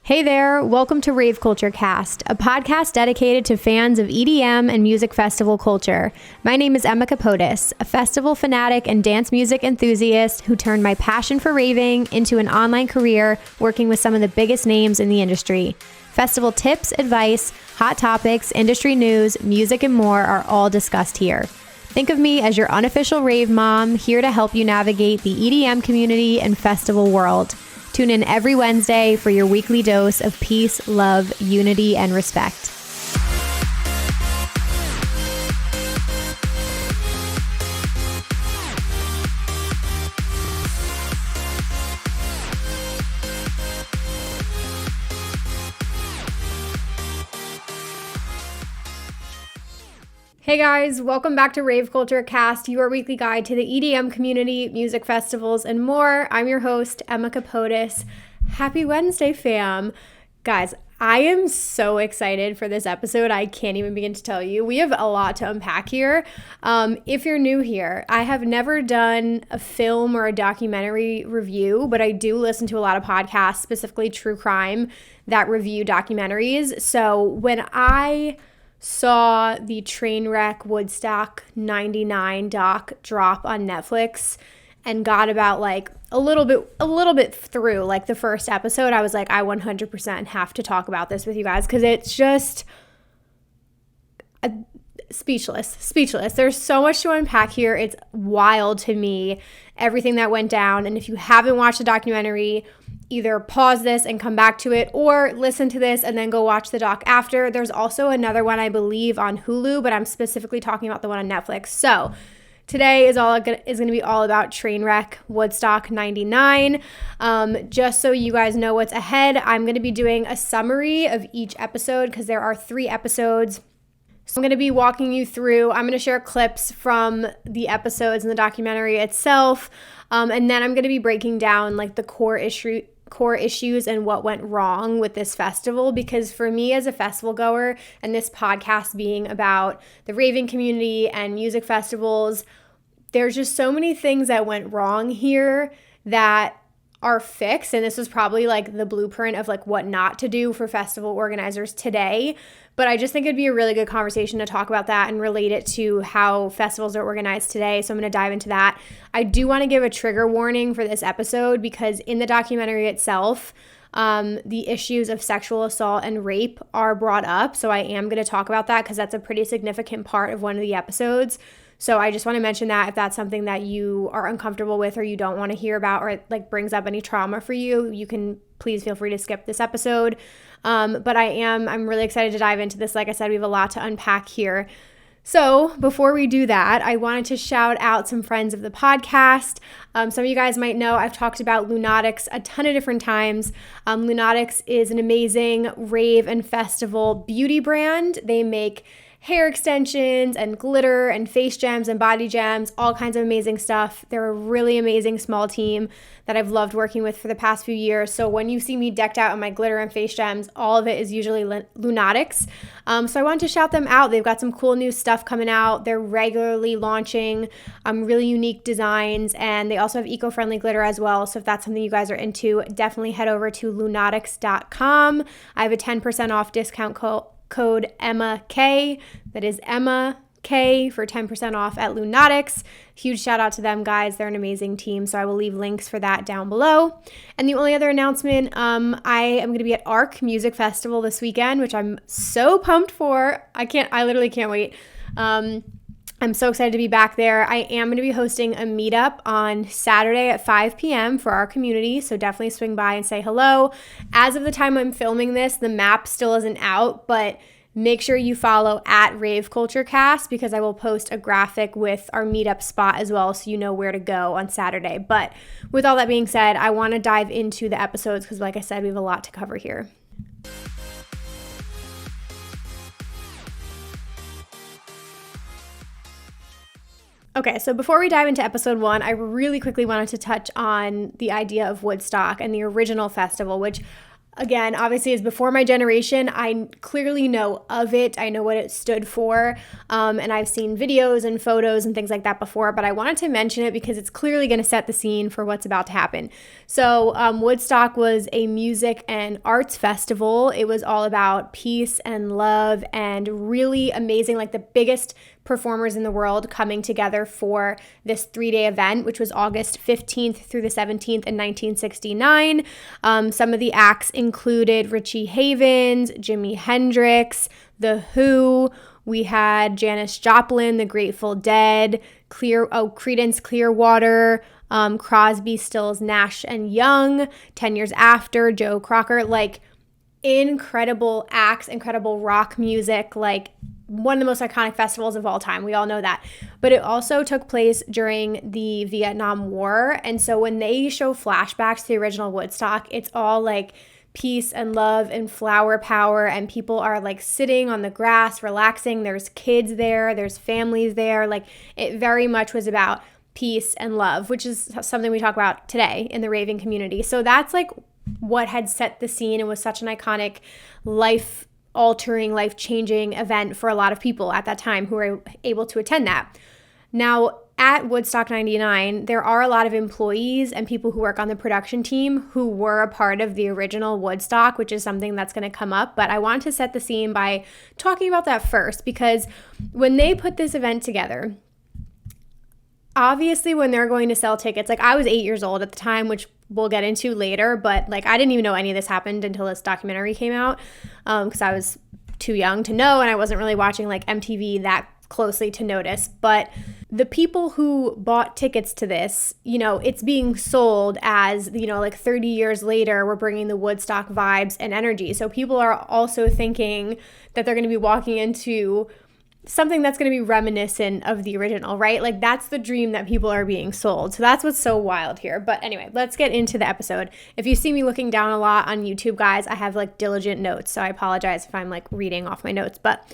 Hey there, welcome to Rave Culture Cast, a podcast dedicated to fans of EDM and music festival culture. My name is Emma Capotis, a festival fanatic and dance music enthusiast who turned my passion for raving into an online career working with some of the biggest names in the industry. Festival tips, advice, hot topics, industry news, music, and more are all discussed here. Think of me as your unofficial rave mom, here to help you navigate the EDM community and festival world. Tune in every Wednesday for your weekly dose of peace, love, unity, and respect. Hey guys, welcome back to Rave Culture Cast, your weekly guide to the EDM community, music festivals, and more. I'm your host, Emma Capotis. Happy Wednesday, fam. Guys, I am so excited for this episode. I can't even begin to tell you. We have a lot to unpack here. If you're new here, I have never done a film or a documentary review, but I do listen to a lot of podcasts, specifically true crime, that review documentaries. So when I saw the Trainwreck Woodstock'99 doc drop on Netflix and got about like a little bit through like the first episode, I was like, I 100% have to talk about this with you guys because it's just speechless. There's so much to unpack here. It's wild to me, everything that went down. And if you haven't watched the documentary, either pause this and come back to it or listen to this and then go watch the doc after. There's also another one, I believe, on Hulu, but I'm specifically talking about the one on Netflix. So today is going to be all about Trainwreck Woodstock'99. Just so you guys know what's ahead, I'm going to be doing a summary of each episode because there are 3 episodes. So I'm going to be walking you through, I'm going to share clips from the episodes in the documentary itself, and then I'm going to be breaking down like the core issues and what went wrong with this festival, because for me as a festival goer, and this podcast being about the raving community and music festivals, there's just so many things that went wrong here that are fixed, and this was probably like the blueprint of like what not to do for festival organizers today. But I just think it'd be a really good conversation to talk about that and relate it to how festivals are organized today. So I'm going to dive into that. I do want to give a trigger warning for this episode because in the documentary itself, the issues of sexual assault and rape are brought up. So I am going to talk about that because that's a pretty significant part of one of the episodes. So I just want to mention that if that's something that you are uncomfortable with or you don't want to hear about or it like brings up any trauma for you, you can please feel free to skip this episode. But I'm really excited to dive into this. Like I said, we have a lot to unpack here. So before we do that, I wanted to shout out some friends of the podcast. Some of you guys might know I've talked about Lunatics a ton of different times. Lunatics is an amazing rave and festival beauty brand. They make hair extensions and glitter and face gems and body gems, all kinds of amazing stuff. They're a really amazing small team that I've loved working with for the past few years. So when you see me decked out in my glitter and face gems, all of it is usually Lunatics. So I wanted to shout them out. They've got some cool new stuff coming out. They're regularly launching really unique designs, and they also have eco-friendly glitter as well. So if that's something you guys are into, definitely head over to lunatics.com. I have a 10% off discount code EMMAK. That is Emma K for 10% off at Lunatics. Huge shout out to them, guys. They're an amazing team. So I will leave links for that down below. And the only other announcement, I am going to be at ARC Music Festival this weekend, which I'm so pumped for. I literally can't wait. I'm so excited to be back there. I am going to be hosting a meetup on Saturday at 5 p.m. for our community, so definitely swing by and say hello. As of the time I'm filming this, the map still isn't out, but make sure you follow at Rave Culture Cast because I will post a graphic with our meetup spot as well so you know where to go on Saturday. But with all that being said, I want to dive into the episodes because like I said, we have a lot to cover here. Okay, so before we dive into episode 1, I really quickly wanted to touch on the idea of Woodstock and the original festival, which again, obviously is before my generation. I clearly know of it. I know what it stood for. And I've seen videos and photos and things like that before, but I wanted to mention it because it's clearly going to set the scene for what's about to happen. So Woodstock was a music and arts festival. It was all about peace and love and really amazing, like the biggest performers in the world coming together for this 3-day event, which was August 15th through the 17th in 1969. Some of the acts included Richie Havens, Jimi Hendrix, The Who. We had Janis Joplin, The Grateful Dead, Creedence Clearwater, Crosby, Stills, Nash and Young, 10 Years After, Joe Cocker, like incredible acts, incredible rock music, like one of the most iconic festivals of all time. We all know that. But it also took place during the Vietnam War. And so when they show flashbacks to the original Woodstock, it's all like peace and love and flower power, and people are like sitting on the grass, relaxing. There's kids there, there's families there. Like it very much was about peace and love, which is something we talk about today in the raving community. So that's like what had set the scene and was such an iconic life-altering, life-changing event for a lot of people at that time who were able to attend that. Now, at Woodstock 99, there are a lot of employees and people who work on the production team who were a part of the original Woodstock, which is something that's going to come up. But I wanted to set the scene by talking about that first, because when they put this event together, obviously when they're going to sell tickets, like I was 8 years old at the time, which we'll get into later, but like I didn't even know any of this happened until this documentary came out, because I was too young to know, and I wasn't really watching like MTV that closely to notice. But the people who bought tickets to this, you know, it's being sold as, you know, like 30 years later, we're bringing the Woodstock vibes and energy. So people are also thinking that they're going to be walking into something that's going to be reminiscent of the original, right? Like that's the dream that people are being sold. So that's what's so wild here. But anyway, let's get into the episode. If you see me looking down a lot on YouTube, guys, I have like diligent notes. So I apologize if I'm like reading off my notes. But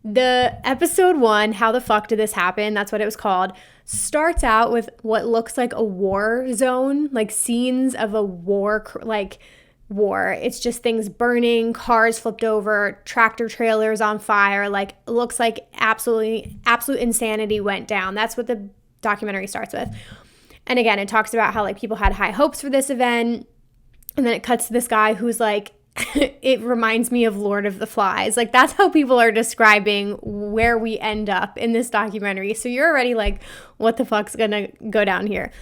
the episode 1, How the Fuck Did This Happen? That's what it was called. Starts out with what looks like a war zone, like scenes of a war. It's just things burning, cars flipped over, tractor trailers on fire. Like it looks like absolute insanity went down. That's what the documentary starts with. And again, it talks about how like people had high hopes for this event. And then it cuts to this guy who's like, it reminds me of Lord of the Flies. Like that's how people are describing where we end up in this documentary. So you're already like, what the fuck's gonna go down here?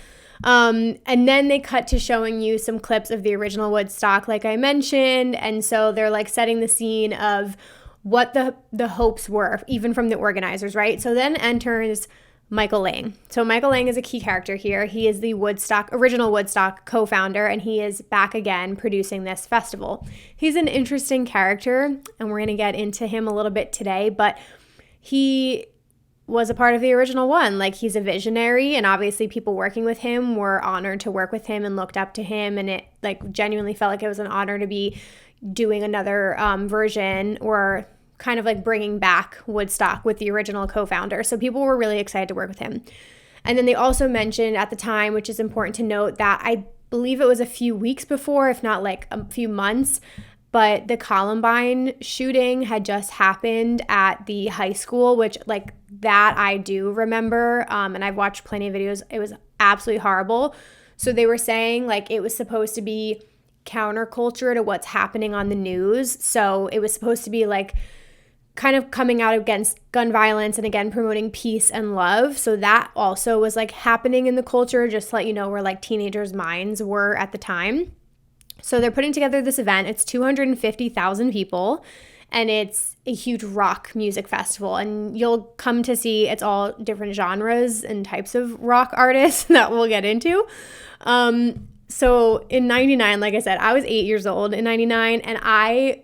And then they cut to showing you some clips of the original Woodstock, like I mentioned. And so they're like setting the scene of what the hopes were, even from the organizers, right? So then enters Michael Lang. So Michael Lang is a key character here. He is the original Woodstock co-founder, and he is back again producing this festival. He's an interesting character, and we're going to get into him a little bit today, but he was a part of the original one. Like he's a visionary, and obviously people working with him were honored to work with him and looked up to him, and it like genuinely felt like it was an honor to be doing another version, or kind of like bringing back Woodstock with the original co-founder. So people were really excited to work with him. And then they also mentioned at the time, which is important to note, that I believe it was a few weeks before, if not like a few months, but the Columbine shooting had just happened at the high school, which like that I do remember. And I've watched plenty of videos. It was absolutely horrible. So they were saying like it was supposed to be counterculture to what's happening on the news. So it was supposed to be like kind of coming out against gun violence and again promoting peace and love. So that also was like happening in the culture, just to let you know where like teenagers' minds were at the time. So they're putting together this event. It's 250,000 people, and it's a huge rock music festival. And you'll come to see it's all different genres and types of rock artists that we'll get into. So in 99, like I said, I was 8 years old in 99, and I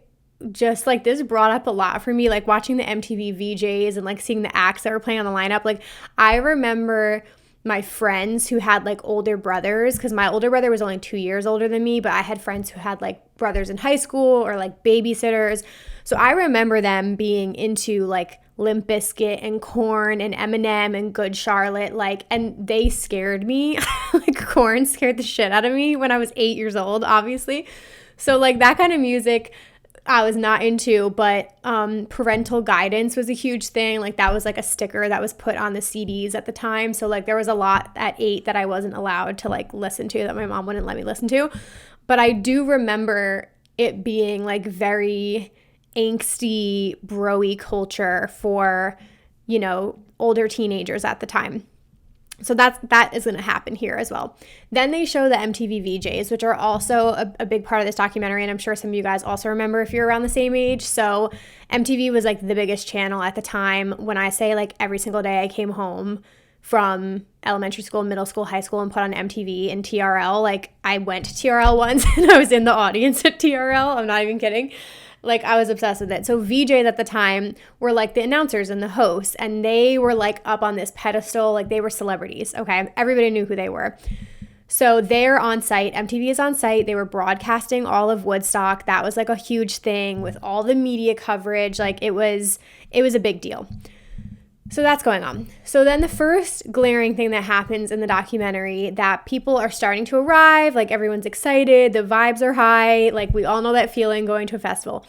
just like this brought up a lot for me, like watching the MTV VJs and like seeing the acts that were playing on the lineup. Like I remember my friends who had like older brothers, because my older brother was only 2 years older than me, but I had friends who had like brothers in high school or like babysitters. So I remember them being into like Limp Bizkit and Korn and Eminem and Good Charlotte, like, and they scared me. Like Korn scared the shit out of me when I was 8 years old, obviously. So like that kind of music I was not into, but parental guidance was a huge thing. Like that was like a sticker that was put on the CDs at the time. So like there was a lot at 8 that I wasn't allowed to like listen to, that my mom wouldn't let me listen to. But I do remember it being like very angsty, bro-y culture for, you know, older teenagers at the time. So that is going to happen here as well. Then they show the MTV VJs, which are also a big part of this documentary, and I'm sure some of you guys also remember if you're around the same age. So MTV was like the biggest channel at the time. When I say like every single day I came home from elementary school, middle school, high school, and put on MTV and TRL, like I went to TRL once and I was in the audience at TRL. I'm not even kidding. Like I was obsessed with it. So VJs at the time were like the announcers and the hosts, and they were like up on this pedestal, like they were celebrities. Okay, everybody knew who they were. So they're on site. MTV is on site. They were broadcasting all of Woodstock. That was like a huge thing with all the media coverage. Like it was a big deal. So that's going on. So then the first glaring thing that happens in the documentary, that people are starting to arrive, like everyone's excited, the vibes are high, like we all know that feeling going to a festival.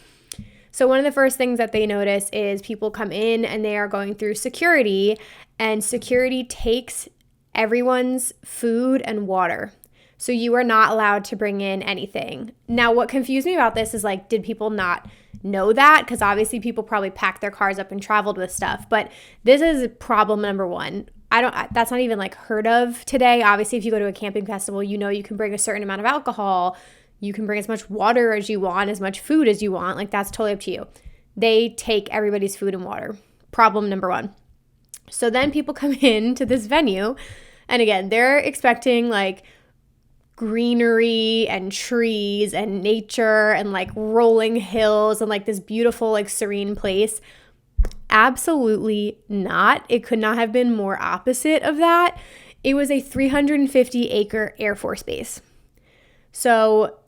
So one of the first things that they notice is people come in and they are going through security, and security takes everyone's food and water. So you are not allowed to bring in anything. Now, what confused me about this is like, did people not know that? Because obviously people probably packed their cars up and traveled with stuff. But this is problem number one. That's not even like heard of today. Obviously, if you go to a camping festival, you know you can bring a certain amount of alcohol. You can bring as much water as you want, as much food as you want. Like that's totally up to you. They take everybody's food and water. Problem number one. So then people come in to this venue, and again, they're expecting like greenery and trees and nature and like rolling hills and like this beautiful like serene place. Absolutely not. It could not have been more opposite of that. It was a 350-acre Air Force base. So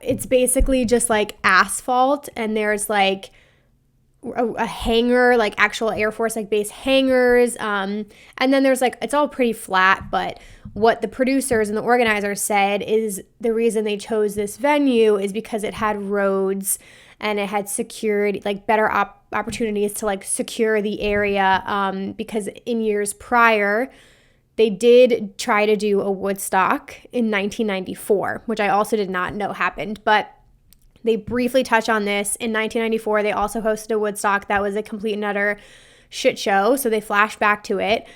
it's basically just like asphalt, and there's like a hangar, like actual Air Force like base hangars, and then there's like, it's all pretty flat. But what the producers and the organizers said is the reason they chose this venue is because it had roads and it had security, like better opportunities to like secure the area, because in years prior they did try to do a Woodstock in 1994, which I also did not know happened, but they briefly touch on this. In 1994, they also hosted a Woodstock that was a complete and utter shit show, so they flash back to it.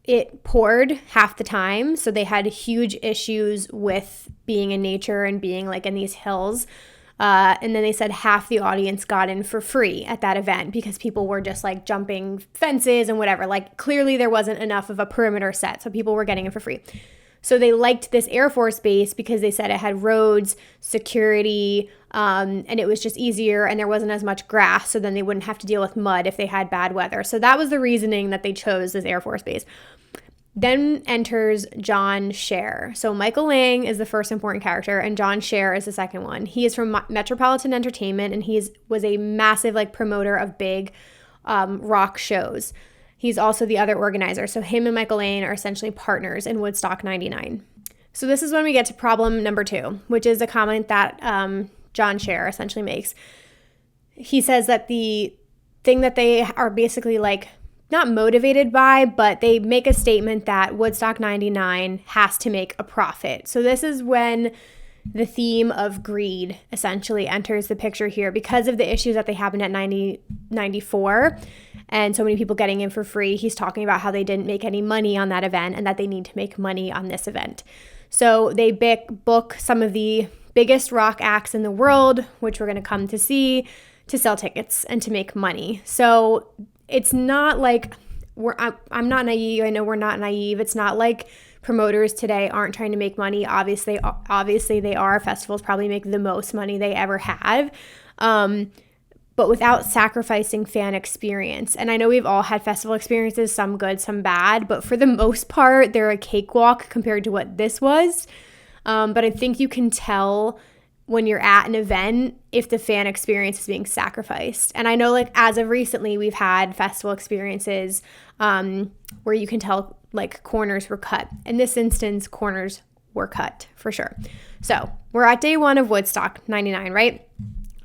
It poured half the time, so they had huge issues with being in nature and being like in these hills. And then they said half the audience got in for free at that event because people were just like jumping fences and whatever. Like clearly there wasn't enough of a perimeter set, so people were getting in for free. So they liked this Air Force base because they said it had roads, security, and it was just easier, and there wasn't as much grass, so then they wouldn't have to deal with mud if they had bad weather. So that was the reasoning that they chose this Air Force base. Then enters John Scher. So Michael Lang is the first important character, and John Scher is the second one. He is from Metropolitan Entertainment, and was a massive like promoter of big rock shows. He's also the other organizer. So him and Michael Lang are essentially partners in Woodstock 99. So this is when we get to problem number 2, which is a comment that John Scher essentially makes. He says that the thing that they are basically like not motivated by, but they make a statement that Woodstock 99 has to make a profit. So this is when the theme of greed essentially enters the picture here because of the issues that they happened at 94 and so many people getting in for free. He's talking about how they didn't make any money on that event and that they need to make money on this event. So they book some of the biggest rock acts in the world, which we're going to come to see, to sell tickets and to make money. So it's not like I'm not naive. I know we're not naive. It's not like promoters today aren't trying to make money. Obviously they are. Festivals probably make the most money they ever have, but without sacrificing fan experience. And I know we've all had festival experiences, some good, some bad, but for the most part, they're a cakewalk compared to what this was. But I think you can tell when you're at an event if the fan experience is being sacrificed. And I know like as of recently, we've had festival experiences where you can tell like corners were cut. In this instance, corners were cut for sure. So we're at day 1 of Woodstock 99, right?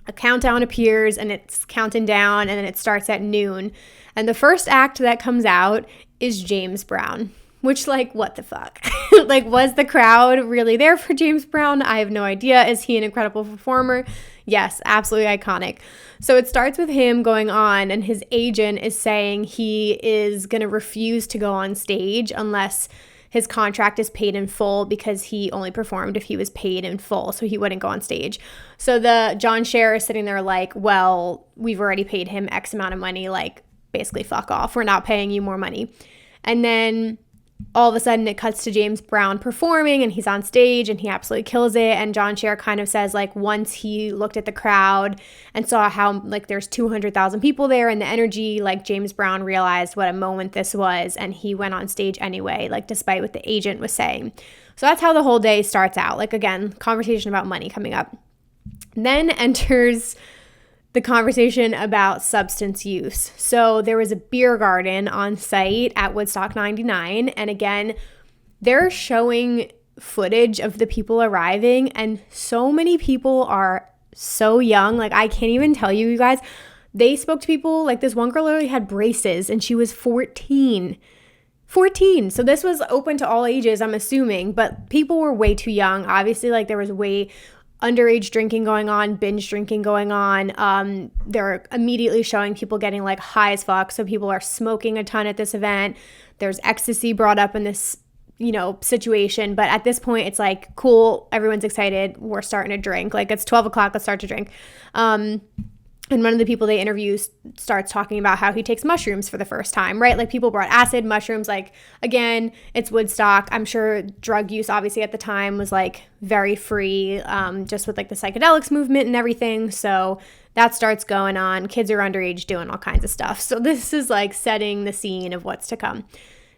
A countdown appears and it's counting down, and then it starts at noon. And the first act that comes out is James Brown, which, like, what the fuck? Like, was the crowd really there for James Brown? I have no idea. Is he an incredible performer? Yes, absolutely iconic. So it starts with him going on, and his agent is saying he is going to refuse to go on stage unless his contract is paid in full, because he only performed if he was paid in full, so he wouldn't go on stage. So the John Scher is sitting there like, well, we've already paid him X amount of money, like, basically fuck off. We're not paying you more money. And then all of a sudden it cuts to James Brown performing, and he's on stage and he absolutely kills it. And John Scher kind of says, like, once he looked at the crowd and saw how, like, there's 200,000 people there and the energy, like, James Brown realized what a moment this was, and he went on stage anyway, like, despite what the agent was saying. So that's how the whole day starts out. Like, again, conversation about money coming up. Then enters the conversation about substance use. So there was a beer garden on site at Woodstock 99. And again, they're showing footage of the people arriving, and so many people are so young. Like, I can't even tell you guys. They spoke to people, like, this one girl literally had braces and she was 14. 14. So this was open to all ages, I'm assuming, but people were way too young. Obviously, like, there was way underage drinking going on, binge drinking going on. They're immediately showing people getting, like, high as fuck. So people are smoking a ton at this event. There's ecstasy brought up in this, situation. But at this point, it's like, cool, everyone's excited. We're starting to drink. Like, it's 12 o'clock. Let's start to drink. And one of the people they interview starts talking about how he takes mushrooms for the first time, right? Like, people brought acid, mushrooms. Like, again, it's Woodstock. I'm sure drug use, obviously, at the time was, like, very free, just with, like, the psychedelics movement and everything. So that starts going on. Kids are underage doing all kinds of stuff. So this is, like, setting the scene of what's to come.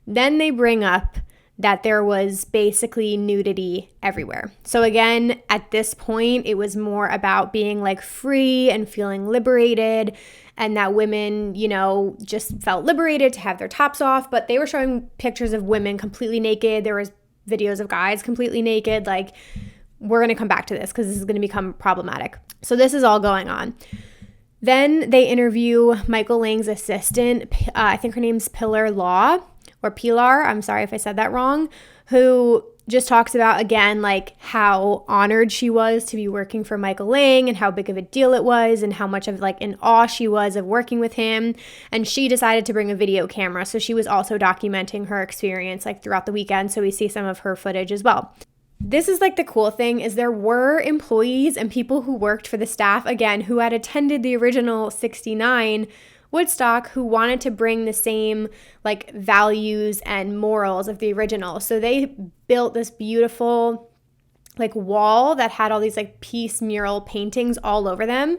Then they bring up that there was basically nudity everywhere. So again, at this point, it was more about being, like, free and feeling liberated, and that women, just felt liberated to have their tops off. But they were showing pictures of women completely naked. There was videos of guys completely naked. Like, we're going to come back to this because this is going to become problematic. So this is all going on. Then they interview Michael Lang's assistant. I think her name's Pilar, I'm sorry if I said that wrong, who just talks about, again, like, how honored she was to be working for Michael Lang and how big of a deal it was and how much of, like, in awe she was of working with him. And she decided to bring a video camera. So she was also documenting her experience, like, throughout the weekend. So we see some of her footage as well. This is, like, the cool thing is there were employees and people who worked for the staff, again, who had attended the original 69 Woodstock, who wanted to bring the same, like, values and morals of the original. So they built this beautiful, like, wall that had all these, like, peace mural paintings all over them.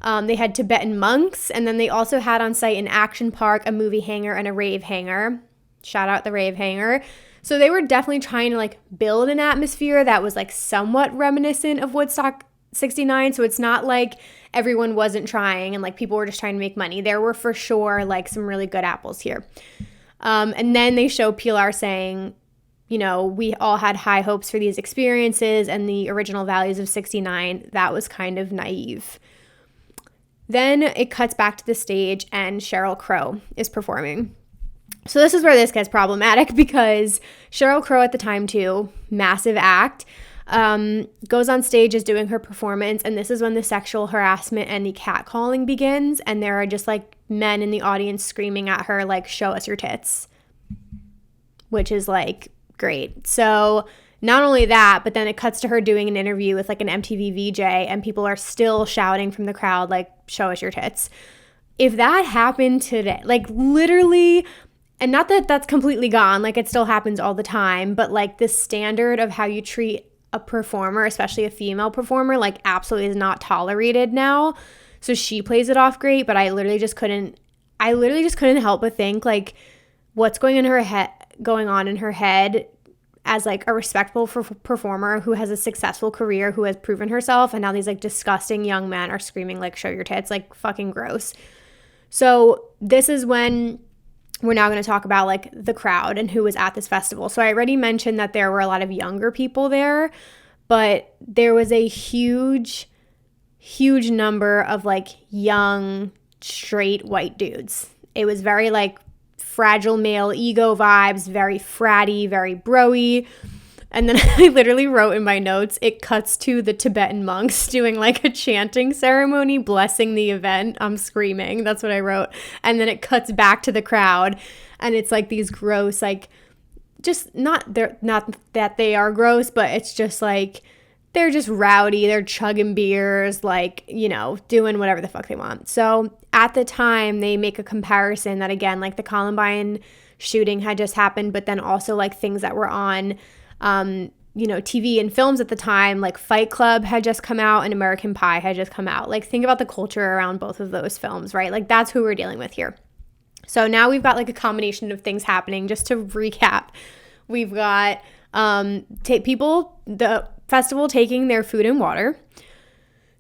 They had Tibetan monks, and then they also had on site an action park, a movie hangar, and a rave hangar. Shout out the rave hangar. So they were definitely trying to, like, build an atmosphere that was, like, somewhat reminiscent of Woodstock 69. So it's not like everyone wasn't trying and, like, people were just trying to make money. There were for sure, like, some really good apples here. And then they show Pilar saying, we all had high hopes for these experiences and the original values of 69. That was kind of naive. Then it cuts back to the stage and Sheryl Crow is performing. So this is where this gets problematic because Sheryl Crow at the time too, massive act, goes on stage, is doing her performance, and this is when the sexual harassment and the catcalling begins, and there are just, like, men in the audience screaming at her, like, show us your tits, which is, like, great. So not only that, but then it cuts to her doing an interview with, like, an MTV VJ, and people are still shouting from the crowd, like, show us your tits. If that happened today, like, literally, and not that that's completely gone, like, it still happens all the time, but, like, the standard of how you treat a performer, especially a female performer, like, absolutely is not tolerated now. So she plays it off great, but I literally just couldn't help but think, like, what's going on in her head as, like, a respectable performer who has a successful career, who has proven herself, and now these, like, disgusting young men are screaming, like, show your tits, like, fucking gross. So this is when we're now going to talk about like the crowd and who was at this festival. So I already mentioned that there were a lot of younger people there, but there was a huge number of like young, straight white dudes. It was very like fragile male ego vibes, very fratty, very bro-y. And then I literally wrote in my notes, it cuts to the Tibetan monks doing like a chanting ceremony, blessing the event. I'm screaming. That's what I wrote. And then it cuts back to the crowd. And it's like these gross, like, just not that they are gross, but it's just like, they're just rowdy. They're chugging beers, like, you know, doing whatever the fuck they want. So at the time, they make a comparison that, again, like the Columbine shooting had just happened, but then also like things that were on TV and films at the time, like Fight Club had just come out and American Pie had just come out. Like, think about the culture around both of those films, right? Like, that's who we're dealing with here. So now we've got like a combination of things happening. Just to recap, we've got the festival taking their food and water.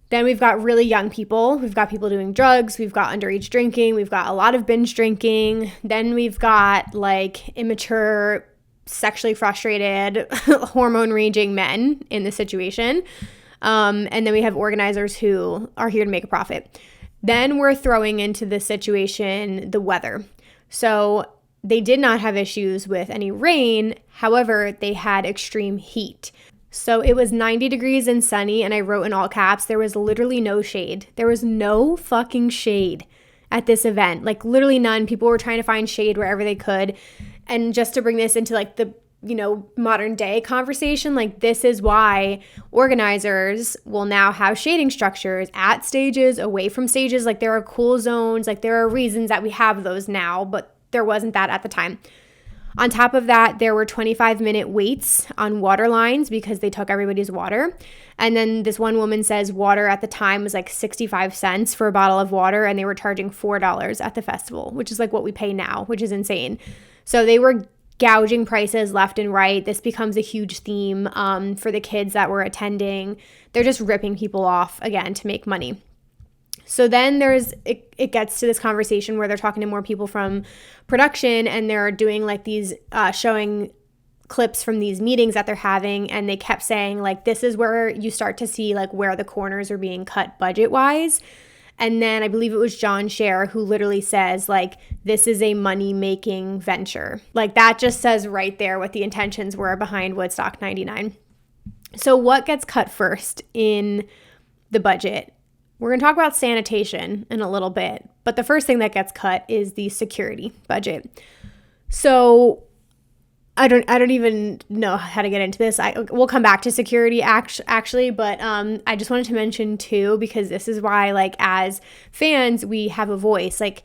Then we've got really young people. We've got people doing drugs. We've got underage drinking. We've got a lot of binge drinking. Then we've got like immature, sexually frustrated, hormone raging men in the situation. And then we have organizers who are here to make a profit. Then we're throwing into the situation the weather. So they did not have issues with any rain. However, they had extreme heat. So it was 90 degrees and sunny, and I wrote in all caps, there was literally no shade. There was no fucking shade at this event. Like, literally none. People were trying to find shade wherever they could. And just to bring this into like the, modern day conversation, like, this is why organizers will now have shading structures at stages, away from stages. Like, there are cool zones. Like, there are reasons that we have those now, but there wasn't that at the time. On top of that, there were 25-minute waits on water lines because they took everybody's water. And then this one woman says water at the time was like 65 cents for a bottle of water, and they were charging $4 at the festival, which is like what we pay now, which is insane. So they were gouging prices left and right. This becomes a huge theme for the kids that were attending. They're just ripping people off, again, to make money. So then it gets to this conversation where they're talking to more people from production, and they're doing like these showing clips from these meetings that they're having, and they kept saying like, this is where you start to see like where the corners are being cut budget wise. And then I believe it was John Scher who literally says like, this is a money making venture. Like, that just says right there what the intentions were behind Woodstock 99. So what gets cut first in the budget? We're going to talk about sanitation in a little bit, but the first thing that gets cut is the security budget. So I don't even know how to get into this. We'll come back to security actually, but I just wanted to mention too, because this is why, like, as fans, we have a voice. Like,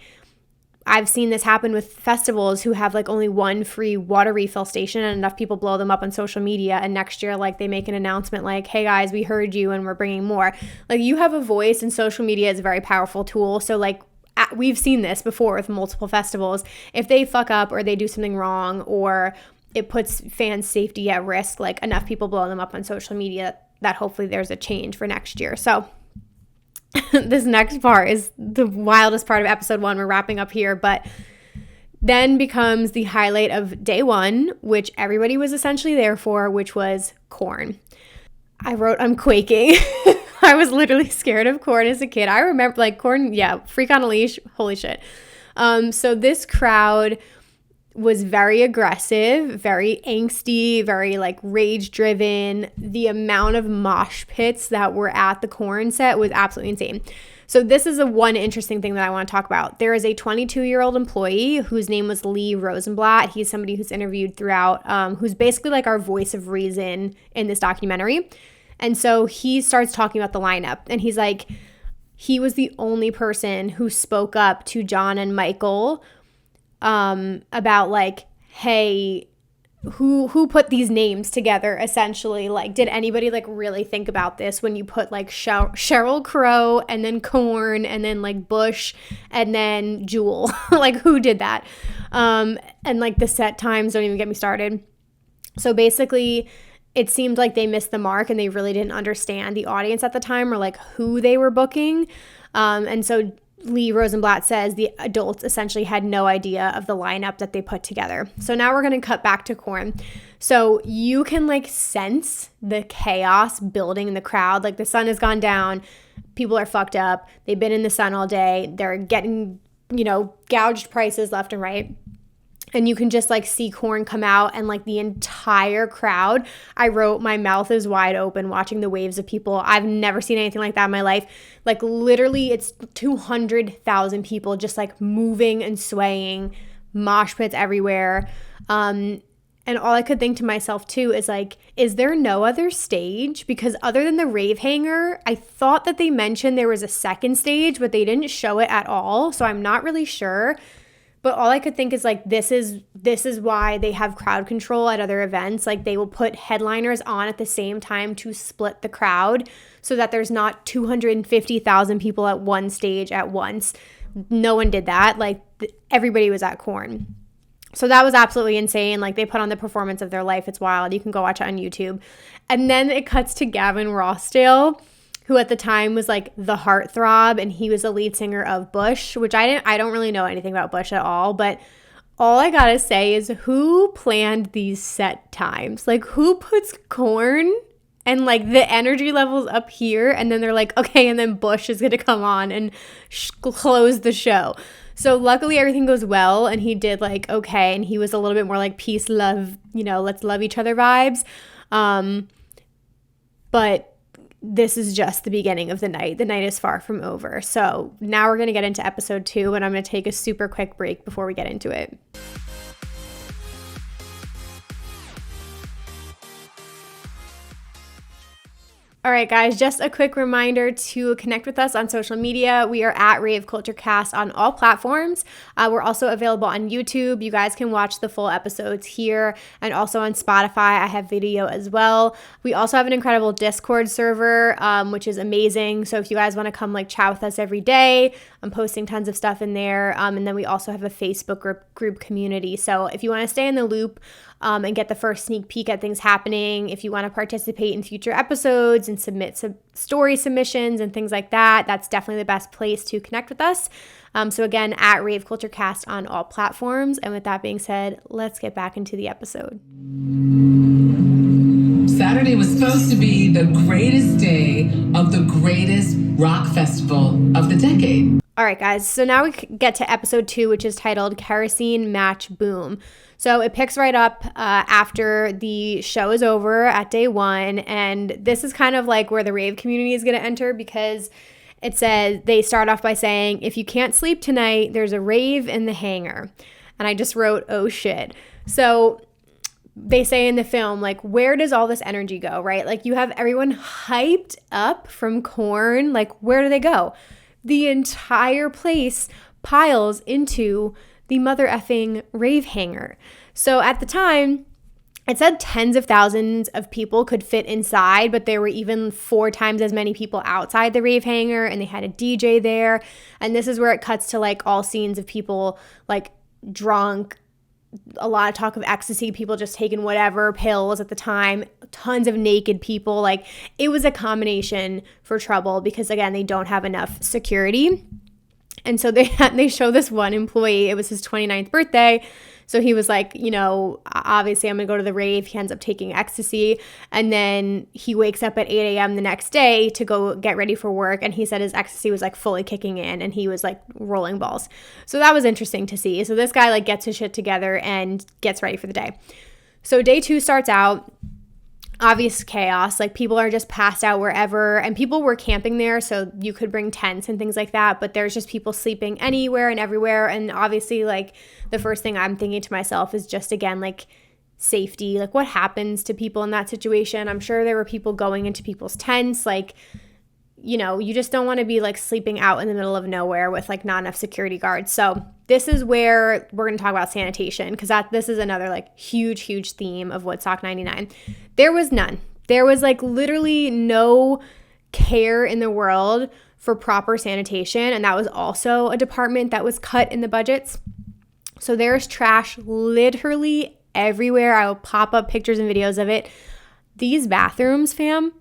I've seen this happen with festivals who have like only one free water refill station, and enough people blow them up on social media, and next year like they make an announcement like, hey guys, we heard you and we're bringing more. Like, you have a voice, and social media is a very powerful tool. So like, we've seen this before with multiple festivals. If they fuck up or they do something wrong or it puts fans' safety at risk, like, enough people blow them up on social media that hopefully there's a change for next year. So this next part is the wildest part of episode 1. We're wrapping up here, but then becomes the highlight of day 1, which everybody was essentially there for, which was Korn. I wrote, I'm quaking. I was literally scared of Korn as a kid. I remember like Korn, Freak on a Leash, holy shit. So this crowd was very aggressive, very angsty, very like rage driven. The amount of mosh pits that were at the Korn set was absolutely insane. So this is one interesting thing that I want to talk about. There is a 22-year-old employee whose name was Lee Rosenblatt. He's somebody who's interviewed throughout, who's basically like our voice of reason in this documentary. And so he starts talking about the lineup, and he's like, he was the only person who spoke up to John and Michael about like, hey, who put these names together, essentially? Like, did anybody like really think about this when you put like Sheryl Crow and then Korn and then like Bush and then Jewel? Like, who did that? And like the set times, don't even get me started. So basically, it seemed like they missed the mark, and they really didn't understand the audience at the time or like who they were booking. And so Lee Rosenblatt says the adults essentially had no idea of the lineup that they put together. So now we're going to cut back to Korn. So you can like sense the chaos building in the crowd. Like the sun has gone down. People are fucked up. They've been in the sun all day. They're getting, gouged prices left and right. And you can just like see Korn come out and like the entire crowd. I wrote, my mouth is wide open watching the waves of people. I've never seen anything like that in my life. Like literally it's 200,000 people just like moving and swaying, mosh pits everywhere. And all I could think to myself too is like, is there no other stage? Because other than the Rave hangar, I thought that they mentioned there was a second stage, but they didn't show it at all. So I'm not really sure. But all I could think is like, this is why they have crowd control at other events. Like they will put headliners on at the same time to split the crowd so that there's not 250,000 people at one stage at once. No one did that. Like everybody was at Korn. So that was absolutely insane. Like they put on the performance of their life. It's wild. You can go watch it on YouTube. And then it cuts to Gavin Rossdale, who at the time was like the heartthrob, and he was the lead singer of Bush, which I don't really know anything about Bush at all, but all I gotta say is who planned these set times? Like who puts Korn and like the energy levels up here, and then they're like, okay, and then Bush is gonna come on and close the show. So luckily everything goes well, and he did like okay, and he was a little bit more like peace, love, let's love each other vibes. But this is just the beginning of the night. The night is far from over. So now we're going to get into episode 2, and I'm going to take a super quick break before we get into it. All right, guys, just a quick reminder to connect with us on social media. We are at Rave Culture Cast on all platforms. We're also available on YouTube. You guys can watch the full episodes here, and also on Spotify. I have video as well. We also have an incredible Discord server, which is amazing. So if you guys want to come like chat with us every day, I'm posting tons of stuff in there. And then we also have a Facebook group community. So if you want to stay in the loop, and get the first sneak peek at things happening, if you want to participate in future episodes and submit some story submissions and things like that, that's definitely the best place to connect with us. So again, at Rave Culture Cast on all platforms. And with that being said, let's get back into the episode. Saturday was supposed to be the greatest day of the greatest rock festival of the decade. All right, guys, so now we get to episode 2, which is titled Kerosene Boom. So it picks right up after the show is over at day 1, and this is kind of like where the rave community is going to enter, because it says, they start off by saying, if you can't sleep tonight, there's a rave in the hangar. And I just wrote, oh shit. So they say in the film, like, where does all this energy go, right? Like, you have everyone hyped up from Korn. Like, where do they go? The entire place piles into the mother effing rave hangar. So at the time, it said tens of thousands of people could fit inside, but there were even 4 times as many people outside the rave hangar, and they had a DJ there. And this is where it cuts to like all scenes of people like drunk, a lot of talk of ecstasy, people just taking whatever pills at the time, tons of naked people. Like it was a combination for trouble, because again, they don't have enough security. And so they show this one employee, it was his 29th birthday. So he was like, obviously I'm going to go to the rave. He ends up taking ecstasy. And then he wakes up at 8 a.m. the next day to go get ready for work. And he said his ecstasy was like fully kicking in, and he was like rolling balls. So that was interesting to see. So this guy like gets his shit together and gets ready for the day. So day 2 starts out. Obvious chaos, like people are just passed out wherever, and people were camping there, so you could bring tents and things like that, but there's just people sleeping anywhere and everywhere. And obviously like the first thing I'm thinking to myself is just, again, like safety, like what happens to people in that situation. I'm sure there were people going into people's tents, like, you just don't want to be like sleeping out in the middle of nowhere with like not enough security guards. So this is where we're going to talk about sanitation, because this is another like huge theme of Woodstock 99. There was none. There was like literally no care in the world for proper sanitation, and that was also a department that was cut in the budgets. So there's trash literally everywhere. I will pop up pictures and videos of it. These bathrooms, fam,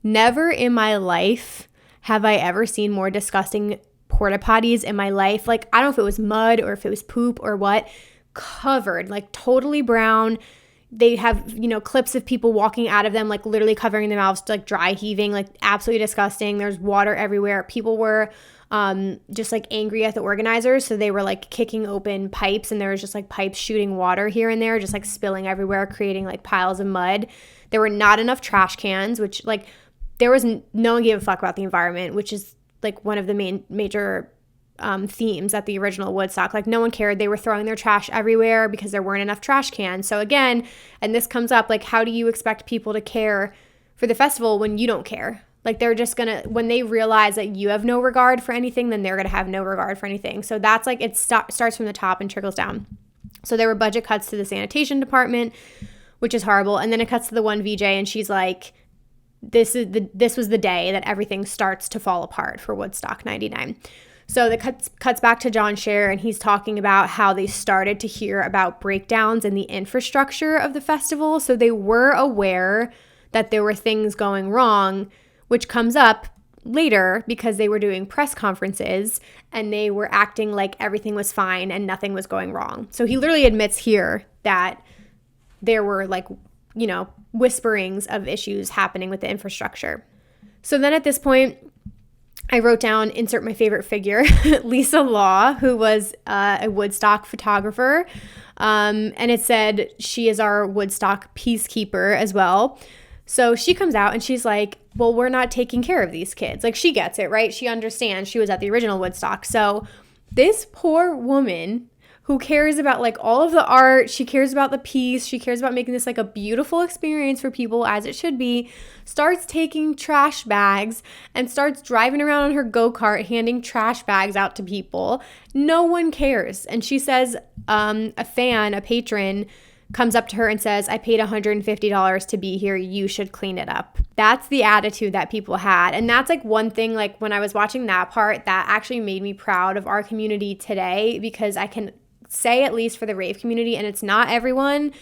never in my life have I ever seen more disgusting porta potties in my life. Like, I don't know if it was mud or if it was poop or what, covered, like totally brown. They have, clips of people walking out of them, like literally covering their mouths, like dry heaving, like absolutely disgusting. There's water everywhere. People were just like angry at the organizers. So they were like kicking open pipes, and there was just like pipes shooting water here and there, just like spilling everywhere, creating like piles of mud. There were not enough trash cans, which like there was no one gave a fuck about the environment, which is like one of the major themes at the original Woodstock. Like, no one cared. They were throwing their trash everywhere because there weren't enough trash cans. So again, and this comes up, like, how do you expect people to care for the festival when you don't care? Like, they're just gonna, when they realize that you have no regard for anything, then they're gonna have no regard for anything. So that's like, it starts from the top and trickles down. So there were budget cuts to the sanitation department, which is horrible. And then it cuts to the one VJ, and she's like, this was the day that everything starts to fall apart for Woodstock 99. So the cuts back to John Scher, and he's talking about how they started to hear about breakdowns in the infrastructure of the festival. So they were aware that there were things going wrong, which comes up later because they were doing press conferences and they were acting like everything was fine and nothing was going wrong. So he literally admits here that there were like, whisperings of issues happening with the infrastructure. So then at this point, I wrote down, insert my favorite figure, Lisa Law, who was a Woodstock photographer. And it said she is our Woodstock peacekeeper as well. So she comes out and she's like, well, we're not taking care of these kids. Like, she gets it, right? She understands. She was at the original Woodstock. So this poor woman who cares about like all of the art, she cares about the peace, she cares about making this like a beautiful experience for people, as it should be, starts taking trash bags and starts driving around on her go-kart handing trash bags out to people. No one cares. And she says a patron comes up to her and says, I paid $150 to be here, you should clean it up. That's the attitude that people had. And that's like one thing, like when I was watching that part, that actually made me proud of our community today, because I can say, at least for the rave community, and it's not everyone,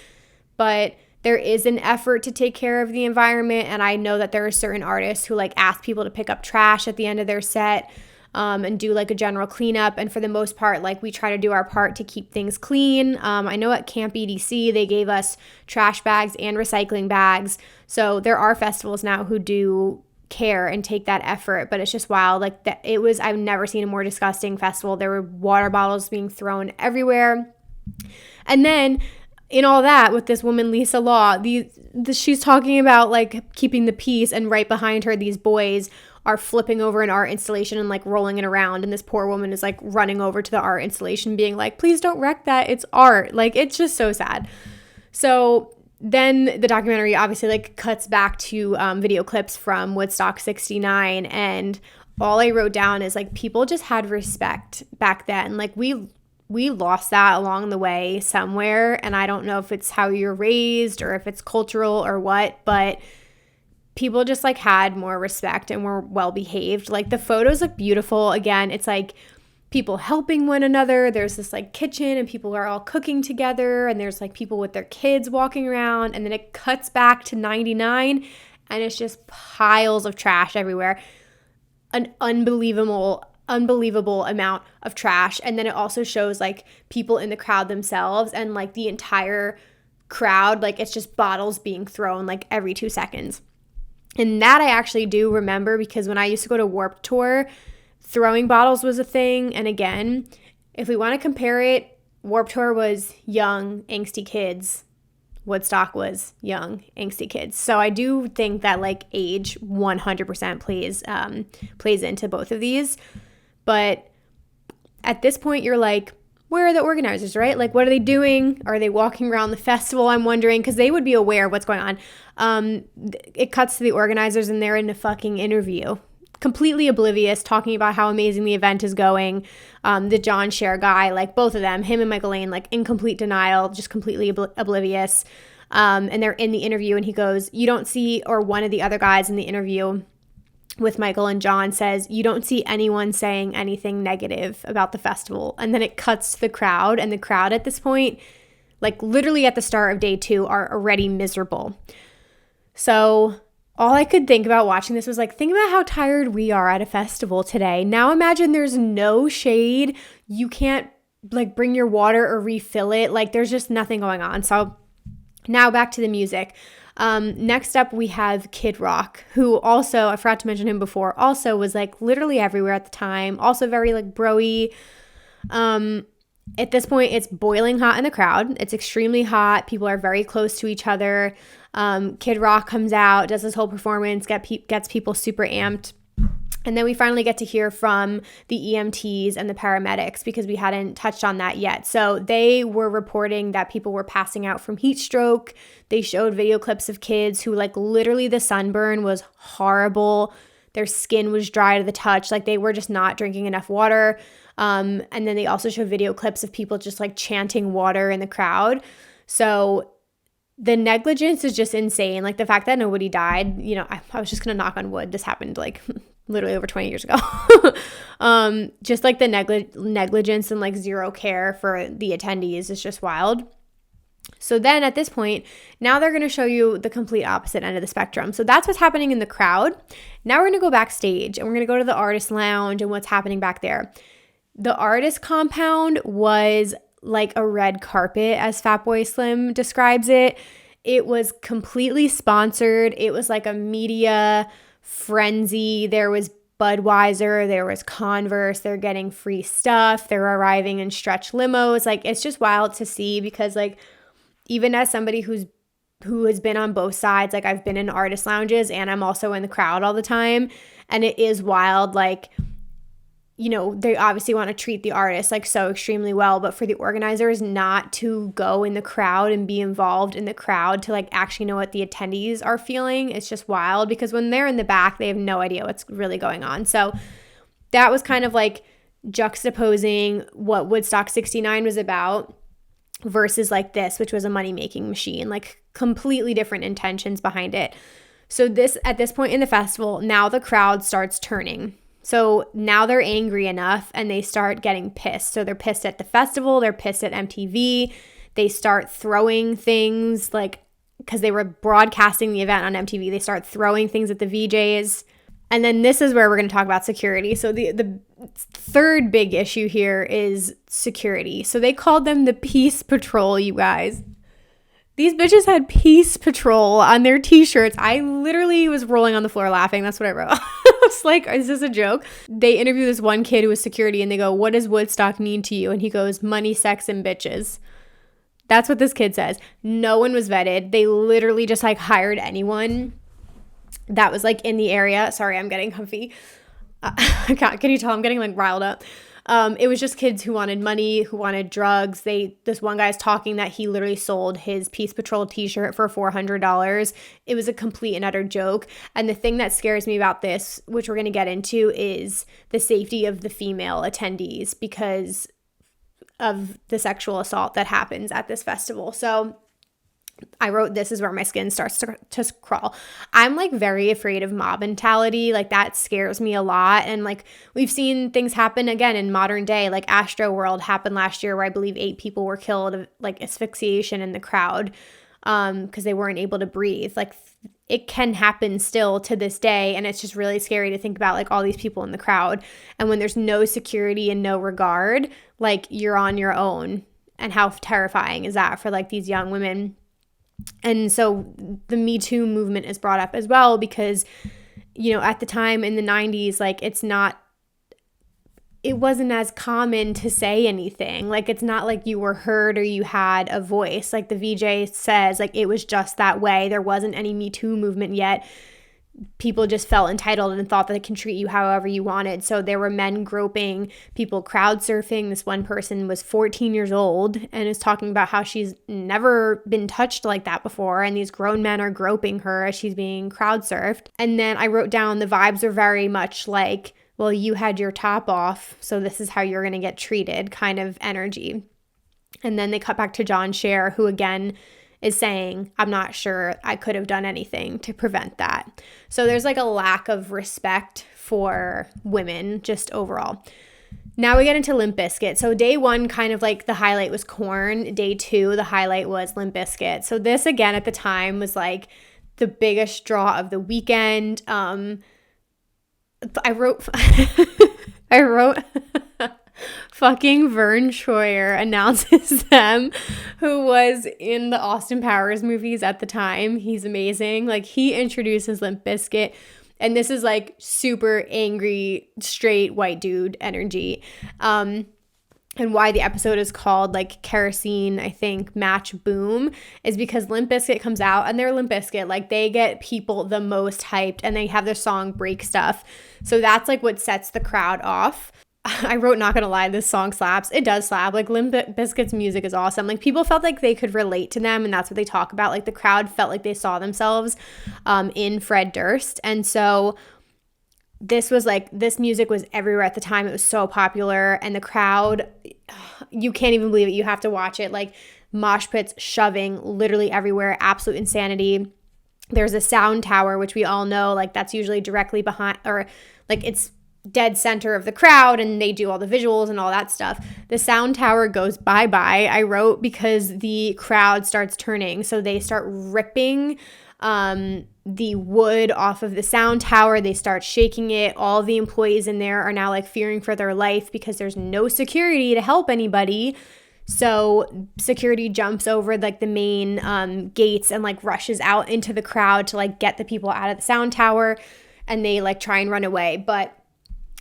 but there is an effort to take care of the environment. And I know that there are certain artists who like ask people to pick up trash at the end of their set and do like a general cleanup. And for the most part, like, we try to do our part to keep things clean. I know at Camp EDC, they gave us trash bags and recycling bags. So there are festivals now who do care and take that effort, but it's just wild. Like, that it was, I've never seen a more disgusting festival. There were water bottles being thrown everywhere. And then in all that, with this woman Lisa Law, she's talking about like keeping the peace, and right behind her these boys are flipping over an art installation and like rolling it around, and this poor woman is like running over to the art installation being like, please don't wreck that, it's art. Like, it's just so sad. So then the documentary obviously like cuts back to video clips from Woodstock 69, and all I wrote down is like, people just had respect back then. Like, we lost that along the way somewhere, and I don't know if it's how you're raised or if it's cultural or what, but people just like had more respect and were well behaved. Like, the photos look beautiful. Again, it's like people helping one another. There's this like kitchen and people are all cooking together, and there's like people with their kids walking around, and then it cuts back to 99 and it's just piles of trash everywhere. An unbelievable amount of trash. And then it also shows like people in the crowd themselves, and like the entire crowd, like it's just bottles being thrown like every 2 seconds. And that I actually do remember, because when I used to go to Warped Tour, throwing bottles was a thing. And again, if we want to compare it, Warped Tour was young, angsty kids. Woodstock was young, angsty kids. So I do think that like age 100% plays into both of these. But at this point, you're like, where are the organizers, right? Like, what are they doing? Are they walking around the festival? I'm wondering, because they would be aware of what's going on. It cuts to the organizers, and they're in a fucking interview, completely oblivious, talking about how amazing the event is going. The John Scher guy, like both of them, him and Michael Lane, like in complete denial, just completely oblivious. And they're in the interview, and he goes, you don't see, or one of the other guys in the interview with Michael and John says, you don't see anyone saying anything negative about the festival. And then it cuts to the crowd, and the crowd at this point, like literally at the start of day 2, are already miserable. So all I could think about watching this was like, think about how tired we are at a festival today. Now imagine there's no shade. You can't like bring your water or refill it. Like there's just nothing going on. So now back to the music. Next up we have Kid Rock, who also, I forgot to mention him before, also was like literally everywhere at the time. Also very like bro-y. At this point, it's boiling hot in the crowd. It's extremely hot. People are very close to each other. Kid Rock comes out, does this whole performance, gets people super amped. And then we finally get to hear from the EMTs and the paramedics because we hadn't touched on that yet. So they were reporting that people were passing out from heat stroke. They showed video clips of kids who like literally the sunburn was horrible. Their skin was dry to the touch. Like they were just not drinking enough water. And then they also showed video clips of people just like chanting water in the crowd. So the negligence is just insane. Like the fact that nobody died, you know, I was just going to knock on wood. This happened like literally over 20 years ago. Just like the negligence and like zero care for the attendees is just wild. So then at this point, now they're going to show you the complete opposite end of the spectrum. So that's what's happening in the crowd. Now we're going to go backstage and we're going to go to the artist lounge and what's happening back there. The artist compound was like a red carpet, as Fatboy Slim describes it. It was completely sponsored. It was like a media frenzy. There was Budweiser, there was Converse, they're getting free stuff. They're arriving in stretch limos. Like it's just wild to see because like even as somebody who has been on both sides, like I've been in artist lounges and I'm also in the crowd all the time. And it is wild, like, you know, they obviously want to treat the artist like so extremely well, but for the organizers not to go in the crowd and be involved in the crowd to like actually know what the attendees are feeling, it's just wild because when they're in the back, they have no idea what's really going on. So that was kind of like juxtaposing what Woodstock 69 was about versus like this, which was a money-making machine, like completely different intentions behind it. So at this point in the festival, now the crowd starts turning. So now they're angry enough and they start getting pissed. So they're pissed at the festival. They're pissed at MTV. They start throwing things like, because they were broadcasting the event on MTV, they start throwing things at the VJs. And then this is where we're going to talk about security. So the third big issue here is security. So they called them the Peace Patrol, you guys. These bitches had Peace Patrol on their t-shirts. I literally was rolling on the floor laughing. That's what I wrote. I was like, is this a joke? They interview this one kid who was security and they go, what does Woodstock mean to you? And he goes, money, sex, and bitches. That's what this kid says. No one was vetted. They literally just like hired anyone that was like in the area. Sorry, I'm getting comfy. Can you tell I'm getting like riled up? It was just kids who wanted money, who wanted drugs. This one guy's talking that he literally sold his Peace Patrol t-shirt for $400. It was a complete and utter joke. And the thing that scares me about this, which we're going to get into, is the safety of the female attendees because of the sexual assault that happens at this festival. So I wrote, this is where my skin starts to crawl. I'm like very afraid of mob mentality. Like that scares me a lot. And like we've seen things happen again in modern day, like Astro World happened last year where I believe 8 people were killed of like asphyxiation in the crowd because they weren't able to breathe. Like it can happen still to this day. And it's just really scary to think about like all these people in the crowd. And when there's no security and no regard, like you're on your own. And how terrifying is that for like these young women? And so the Me Too movement is brought up as well because, you know, at the time in the 90s, like it wasn't as common to say anything. Like it's not like you were heard or you had a voice. Like the VJ says, like it was just that way. There wasn't any Me Too movement yet. People just felt entitled and thought that they can treat you however you wanted. So there were men groping, people crowd surfing. This one person was 14 years old and is talking about how she's never been touched like that before. And these grown men are groping her as she's being crowd surfed. And then I wrote down the vibes are very much like, well, you had your top off, so this is how you're going to get treated kind of energy. And then they cut back to John Scher, who again is saying, I'm not sure I could have done anything to prevent that. So there's like a lack of respect for women just overall. Now we get into Limp Bizkit. So day 1, kind of like the highlight was Korn. Day 2, the highlight was Limp Bizkit. So this again at the time was like the biggest draw of the weekend. I wrote fucking Vern Troyer announces them, who was in the Austin Powers movies at the time. He's amazing. Like, he introduces Limp Bizkit, and this is like super angry, straight white dude energy. And why the episode is called like Kerosene, I think, Match Boom, is because Limp Bizkit comes out, and they're Limp Bizkit. Like, they get people the most hyped, and they have their song Break Stuff. So that's like what sets the crowd off. I wrote, not gonna lie, this song slaps. It does slap. Like, Limp Bizkit's music is awesome. Like, people felt like they could relate to them, and that's what they talk about. Like, the crowd felt like they saw themselves in Fred Durst. And so this music was everywhere at the time. It was so popular, and the crowd, you can't even believe it. You have to watch it. Like, mosh pits, shoving literally everywhere, absolute insanity. There's a sound tower, which we all know, like, that's usually directly behind, or like it's dead center of the crowd, and they do all the visuals and all that stuff. The sound tower goes bye-bye, I wrote, because the crowd starts turning. So they start ripping the wood off of the sound tower. They start shaking it. All the employees in there are now like fearing for their life because there's no security to help anybody. So security jumps over like the main gates and like rushes out into the crowd to like get the people out of the sound tower, and they like try and run away. But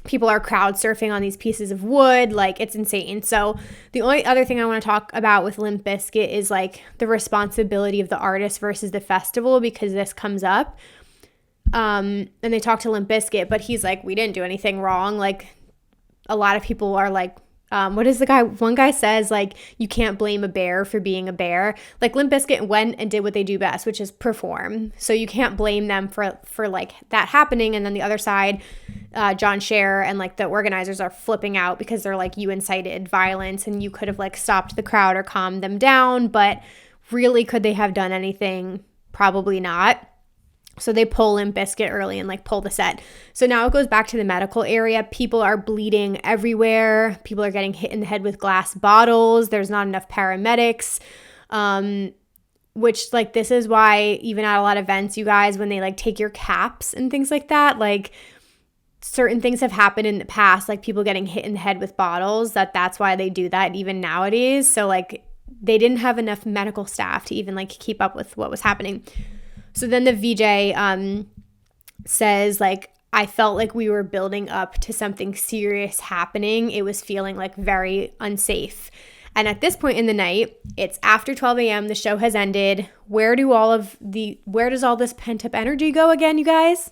people are crowd surfing on these pieces of wood. Like, it's insane. So the only other thing I want to talk about with Limp Bizkit is like the responsibility of the artist versus the festival, because this comes up. And they talk to Limp Bizkit, but he's like, we didn't do anything wrong. Like, a lot of people are like, what is the guy? One guy says, like, you can't blame a bear for being a bear. Like, Limp Bizkit went and did what they do best, which is perform. So you can't blame them for like that happening. And then the other side, John Scher and like the organizers are flipping out because they're like, you incited violence and you could have like stopped the crowd or calmed them down. But really, could they have done anything? Probably not. So they pull Limp Bizkit early and like pull the set. So now it goes back to the medical area. People are bleeding everywhere. People are getting hit in the head with glass bottles. There's not enough paramedics, which like, this is why even at a lot of events, you guys, when they like take your caps and things like that, like certain things have happened in the past, like people getting hit in the head with bottles, that's why they do that even nowadays. So like, they didn't have enough medical staff to even like keep up with what was happening. So then the VJ says, like, I felt like we were building up to something serious happening. It was feeling like very unsafe. And at this point in the night, it's after 12 a.m. The show has ended. Where does all this pent up energy go again, you guys?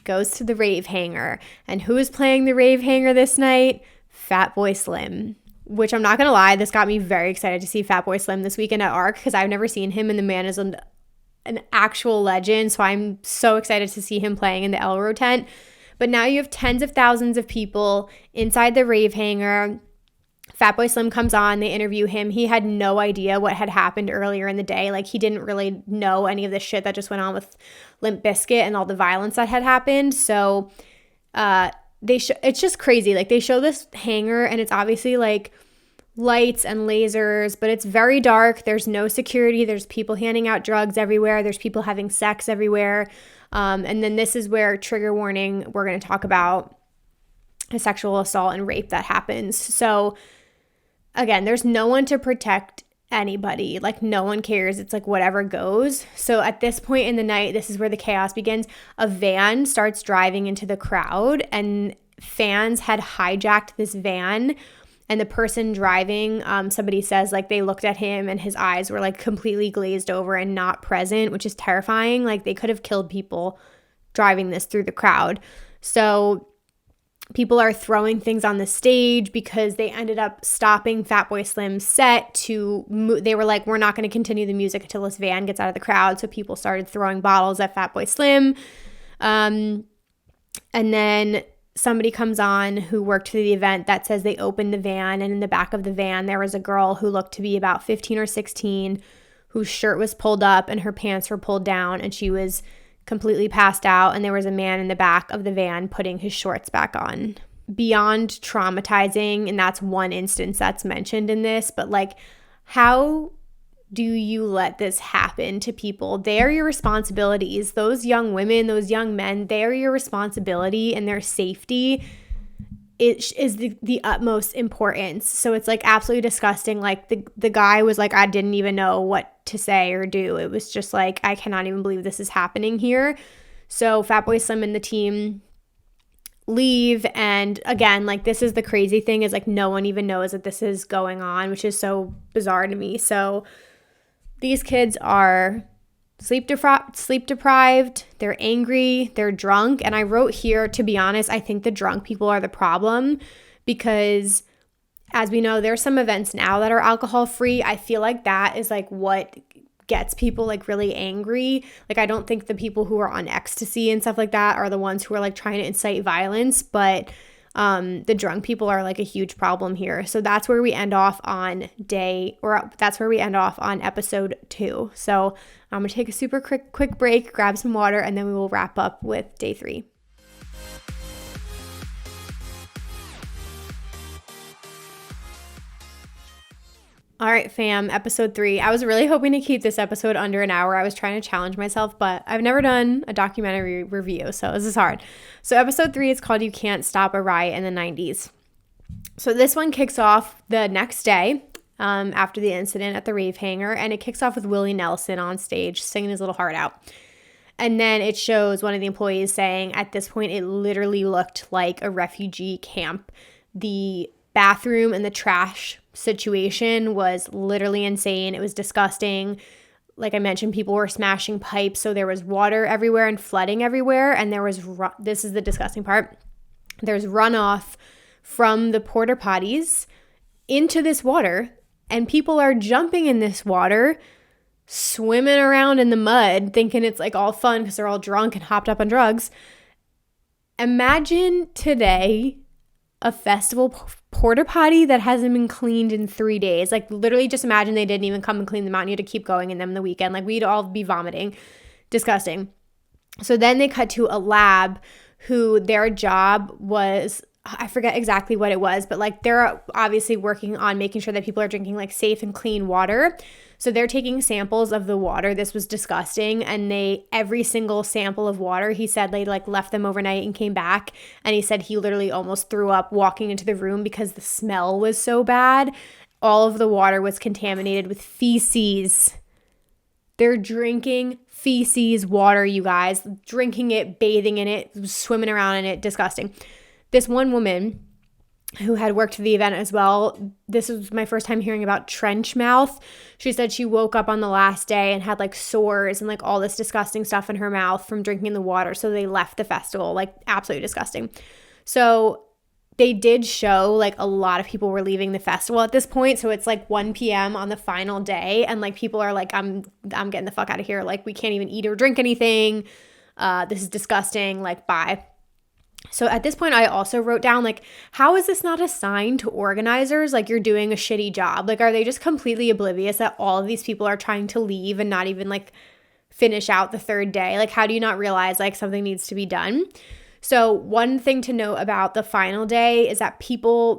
Goes to the Rave Hangar. And who is playing the Rave Hangar this night? Fatboy Slim. Which, I'm not going to lie, this got me very excited to see Fatboy Slim this weekend at ARC, because I've never seen him, and the man is an actual legend. So I'm so excited to see him playing in the Elro tent. But now you have tens of thousands of people inside the Rave Hangar. Fatboy Slim comes on, they interview him. He had no idea what had happened earlier in the day. Like, he didn't really know any of the shit that just went on with Limp Bizkit and all the violence that had happened. So it's just crazy. Like, they show this hangar, and it's obviously like lights and lasers, but it's very dark. There's no security. There's people handing out drugs everywhere. There's people having sex everywhere. And then this is where, trigger warning, we're going to talk about a sexual assault and rape that happens. So again, there's no one to protect anybody. Like, no one cares. It's like whatever goes. So at this point in the night, this is where the chaos begins. A van starts driving into the crowd, and fans had hijacked this van. And the person driving, somebody says, like, they looked at him and his eyes were like completely glazed over and not present, which is terrifying. Like, they could have killed people driving this through the crowd. So people are throwing things on the stage because they ended up stopping Fatboy Slim's set they were like, we're not going to continue the music until this van gets out of the crowd. So people started throwing bottles at Fatboy Slim. And then somebody comes on who worked for the event that says they opened the van, and in the back of the van there was a girl who looked to be about 15 or 16 whose shirt was pulled up and her pants were pulled down, and she was completely passed out, and there was a man in the back of the van putting his shorts back on. Beyond traumatizing, and that's one instance that's mentioned in this, but like, how do you let this happen to people? They are your responsibilities. Those young women, those young men, they are your responsibility, and their safety is the utmost importance. So it's like absolutely disgusting. Like the guy was like, I didn't even know what to say or do. It was just like, I cannot even believe this is happening here. So Fatboy Slim and the team leave, and again, like, this is the crazy thing, is like no one even knows that this is going on, which is so bizarre to me. So these kids are sleep deprived, they're angry, they're drunk. And I wrote here, to be honest, I think the drunk people are the problem, because as we know, there's some events now that are alcohol free. I feel like that is like what gets people like really angry. Like, I don't think the people who are on ecstasy and stuff like that are the ones who are like trying to incite violence, but the drunk people are like a huge problem here. So that's where we end off on episode 2. So I'm gonna take a super quick break, grab some water, and then we will wrap up with day 3. All right, fam, episode 3. I was really hoping to keep this episode under an hour. I was trying to challenge myself, but I've never done a documentary review, so this is hard. So episode 3 is called You Can't Stop a Riot in the 90s. So this one kicks off the next day after the incident at the Rave hangar, and it kicks off with Willie Nelson on stage singing his little heart out. And then it shows one of the employees saying, at this point, it literally looked like a refugee camp. The bathroom and the trash situation was literally insane. It was disgusting. Like I mentioned, people were smashing pipes, so there was water everywhere and flooding everywhere, and there was this is the disgusting part. There's runoff from the porta potties into this water, and people are jumping in this water, swimming around in the mud, thinking it's like all fun because they're all drunk and hopped up on drugs. Imagine today a festival porta potty that hasn't been cleaned in 3 days. Like, literally just imagine they didn't even come and clean them out and you had to keep going in them the weekend. Like, we'd all be vomiting. Disgusting. So then they cut to a lab who their job was, I forget exactly what it was, but like they're obviously working on making sure that people are drinking like safe and clean water. So they're taking samples of the water. This was disgusting. And every single sample of water, he said they like left them overnight and came back. And he said he literally almost threw up walking into the room because the smell was so bad. All of the water was contaminated with feces. They're drinking feces water, you guys. Drinking it, bathing in it, swimming around in it. Disgusting. This one woman who had worked the event as well, this was my first time hearing about trench mouth. She said she woke up on the last day and had like sores and like all this disgusting stuff in her mouth from drinking the water. So they left the festival, like absolutely disgusting. So they did show like a lot of people were leaving the festival at this point. So it's like 1 p.m. on the final day. And like people are like, I'm getting the fuck out of here. Like, we can't even eat or drink anything. This is disgusting. Like, bye. So at this point, I also wrote down, like, how is this not a sign to organizers? Like, you're doing a shitty job. Like, are they just completely oblivious that all of these people are trying to leave and not even, like, finish out the third day? Like, how do you not realize, like, something needs to be done? So one thing to note about the final day is that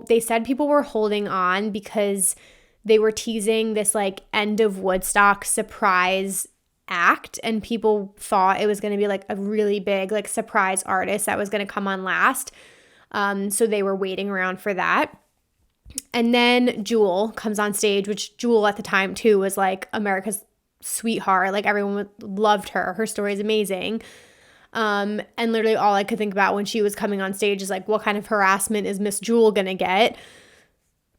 they said people were holding on because they were teasing this, like, end of Woodstock surprise act, and people thought it was going to be like a really big like surprise artist that was going to come on last, so they were waiting around for that. And then Jewel comes on stage, which Jewel at the time too was like America's sweetheart. Like, everyone loved her story is amazing, and literally all I could think about when she was coming on stage is like, what kind of harassment is Miss Jewel gonna get?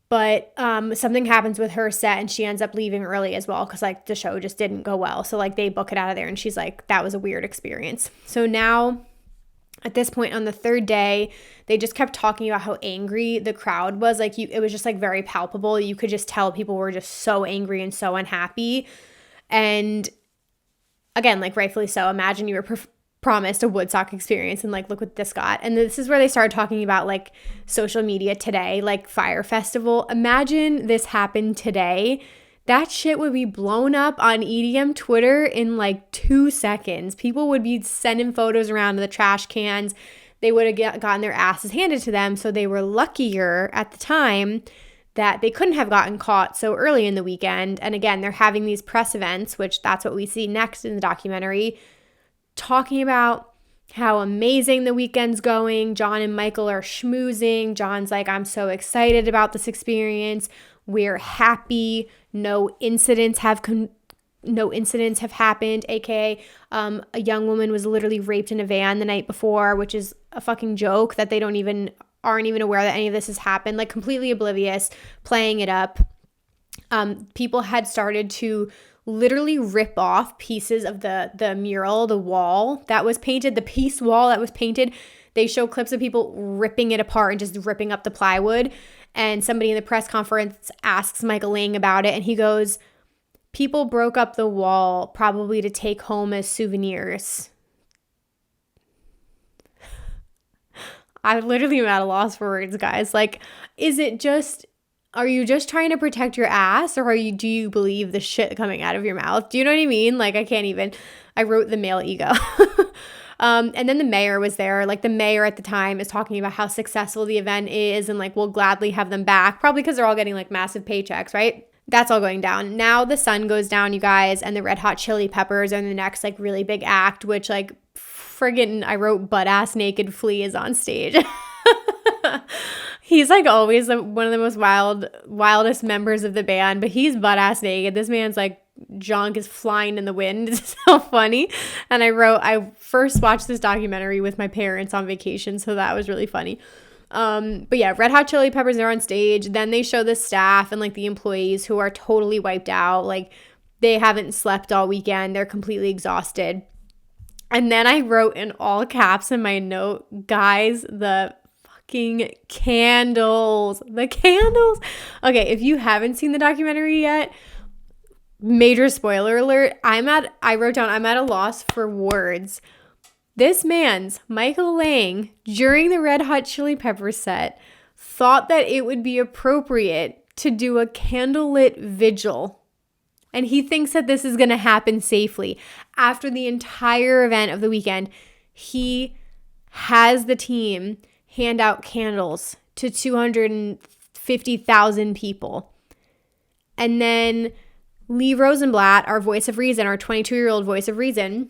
But something happens with her set and she ends up leaving early as well because like the show just didn't go well. So like they book it out of there and she's like, that was a weird experience. So now at this point on the third day, they just kept talking about how angry the crowd was. Like, it was just like very palpable. You could just tell people were just so angry and so unhappy. And again, like rightfully so. Imagine you were promised a Woodstock experience and like look what this got. And this is where they started talking about like social media today, like Fire Festival. Imagine this happened today. That shit would be blown up on EDM Twitter in like 2 seconds. People would be sending photos around to the trash cans. They would have gotten their asses handed to them. So they were luckier at the time that they couldn't have gotten caught so early in the weekend. And again, they're having these press events, which that's what we see next in the documentary, talking about how amazing the weekend's going. John and Michael are schmoozing. John's like, I'm so excited about this experience. We're happy. No incidents have happened, aka a young woman was literally raped in a van the night before, which is a fucking joke that they aren't even aware that any of this has happened, like completely oblivious, playing it up. People had started to literally rip off pieces of the mural, the wall that was painted, the piece wall that was painted. They show clips of people ripping it apart and just ripping up the plywood. And somebody in the press conference asks Michael Lang about it, and he goes, people broke up the wall probably to take home as souvenirs. I literally am at a loss for words, guys. Like, are you just trying to protect your ass, or do you believe the shit coming out of your mouth? Do you know what I mean? Like, I wrote the male ego. And then the mayor was there. Like, the mayor at the time is talking about how successful the event is and like, we'll gladly have them back, probably because they're all getting like massive paychecks, right? That's all going down. Now the sun goes down, you guys, and the Red Hot Chili Peppers are the next like really big act, which like friggin', I wrote butt-ass naked Flea is on stage. He's like always one of the most wildest members of the band, but he's butt-ass naked. This man's like junk is flying in the wind. It's so funny. And I first watched this documentary with my parents on vacation, so that was really funny. But yeah, Red Hot Chili Peppers are on stage. Then they show the staff and like the employees who are totally wiped out. Like, they haven't slept all weekend. They're completely exhausted. And then I wrote in all caps in my note, guys, the fucking candles. The candles. Okay, if you haven't seen the documentary yet, major spoiler alert, I wrote down, I'm at a loss for words. This man's, Michael Lang, during the Red Hot Chili Peppers set, thought that it would be appropriate to do a candlelit vigil. And he thinks that this is going to happen safely. After the entire event of the weekend, he has the team hand out candles to 250,000 people. And then Lee Rosenblatt, our voice of reason, our 22-year-old voice of reason,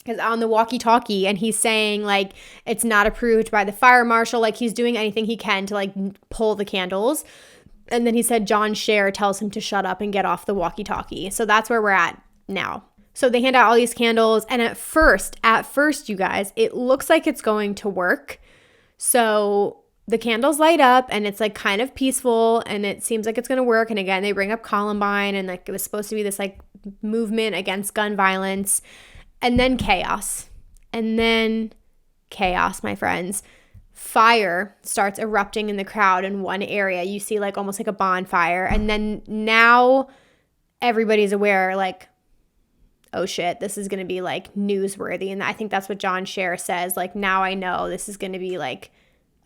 is on the walkie-talkie, and he's saying like it's not approved by the fire marshal. Like, he's doing anything he can to like pull the candles. And then he said John Scher tells him to shut up and get off the walkie-talkie. So that's where we're at now. So they hand out all these candles, and at first, you guys, it looks like it's going to work. So the candles light up, and it's like kind of peaceful, and it seems like it's going to work. And again, they bring up Columbine, and like it was supposed to be this like movement against gun violence. And then chaos. My friends. Fire starts erupting in the crowd in one area. You see like almost like a bonfire. And then now everybody's aware, like, oh shit, this is going to be like newsworthy. And I think that's what John Scher says. Like, now I know this is going to be like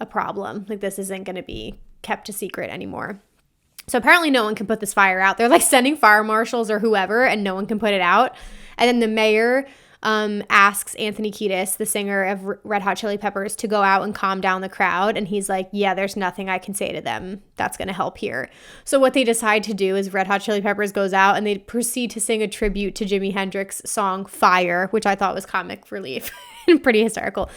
a problem. Like, this isn't going to be kept a secret anymore. So apparently no one can put this fire out. They're like sending fire marshals or whoever, and no one can put it out. And then the mayor asks Anthony Kiedis, the singer of Red Hot Chili Peppers, to go out and calm down the crowd. And he's like, yeah, there's nothing I can say to them that's going to help here. So what they decide to do is Red Hot Chili Peppers goes out and they proceed to sing a tribute to Jimi Hendrix's song Fire, which I thought was comic relief and pretty hysterical.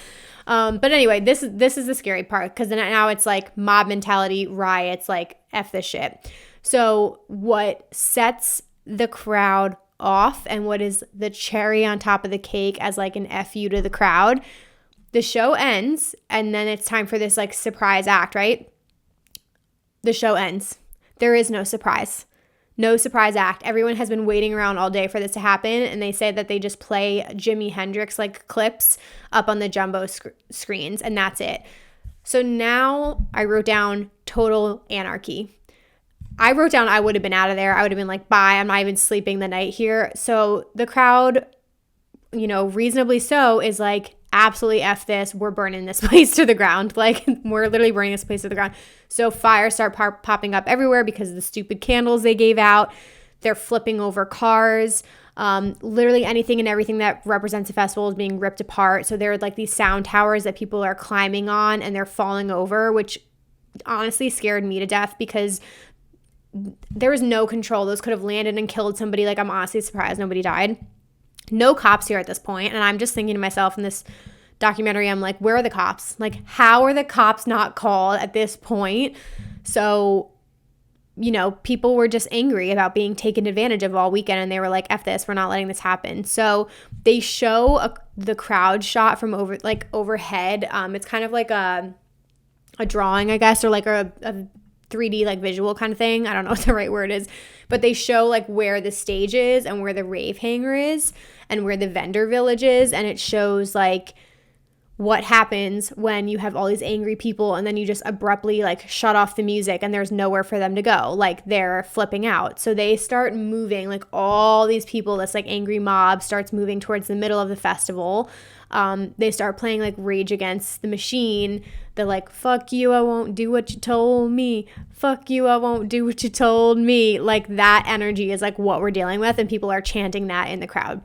But anyway, this is the scary part, because then now it's like mob mentality, riots, like F this shit. So what sets the crowd off and what is the cherry on top of the cake as like an FU to the crowd, the show ends, and then it's time for this like surprise act, right? The show ends. There is no surprise. No surprise act. Everyone has been waiting around all day for this to happen, and they say that they just play Jimi Hendrix like clips up on the jumbo screens, and that's it. So now I wrote down total anarchy. I wrote down I would have been out of there. I would have been like, bye, I'm not even sleeping the night here. So the crowd, reasonably so, is like, absolutely F this. We're burning this place to the ground. Like, we're literally burning this place to the ground. So fires start popping up everywhere because of the stupid candles they gave out. They're flipping over cars. Literally anything and everything that represents a festival is being ripped apart. So there are like these sound towers that people are climbing on, and they're falling over, which honestly scared me to death, because there was no control. Those could have landed and killed somebody. Like, I'm honestly surprised nobody died. No cops here at this point. And I'm just thinking to myself in this documentary, I'm like, where are the cops? Like, how are the cops not called at this point? So, you know, people were just angry about being taken advantage of all weekend, and they were like, F this, we're not letting this happen. So they show the crowd shot from overhead. It's kind of like a drawing, I guess, or like a 3D like visual kind of thing. I don't know what the right word is, but they show like where the stage is and where the rave hangar is and where the vendor village is, and it shows like what happens when you have all these angry people and then you just abruptly like shut off the music and there's nowhere for them to go. Like, they're flipping out. So they start moving, like all these people, this like angry mob starts moving towards the middle of the festival. They start playing like Rage Against the Machine. They're like, fuck you, I won't do what you told me. Fuck you, I won't do what you told me. Like, that energy is like what we're dealing with, and people are chanting that in the crowd.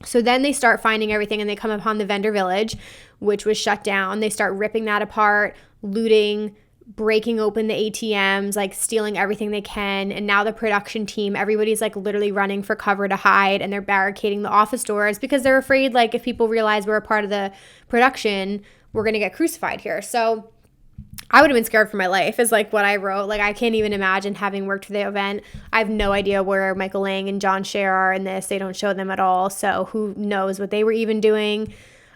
So then they start finding everything, and they come upon the vendor village, which was shut down. They start ripping that apart, looting, breaking open the ATMs, like stealing everything they can. And now the production team, everybody's like literally running for cover to hide, and they're barricading the office doors because they're afraid, like, if people realize we're a part of the production, we're going to get crucified here. So I would have been scared for my life, is like what I wrote. Like, I can't even imagine having worked for the event. I have no idea where Michael Lang and John Scher are in this. They don't show them at all. So who knows what they were even doing.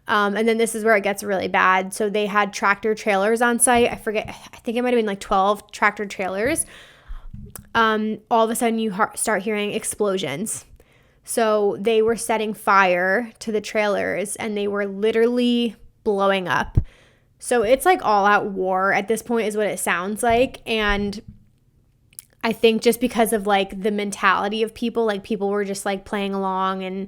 And then this is where it gets really bad. So they had tractor trailers on site. I think it might have been like 12 tractor trailers. All of a sudden you start hearing explosions. So they were setting fire to the trailers, and they were literally blowing up. So it's like all out war at this point is what it sounds like. And I think just because of like the mentality of people, like people were just like playing along, and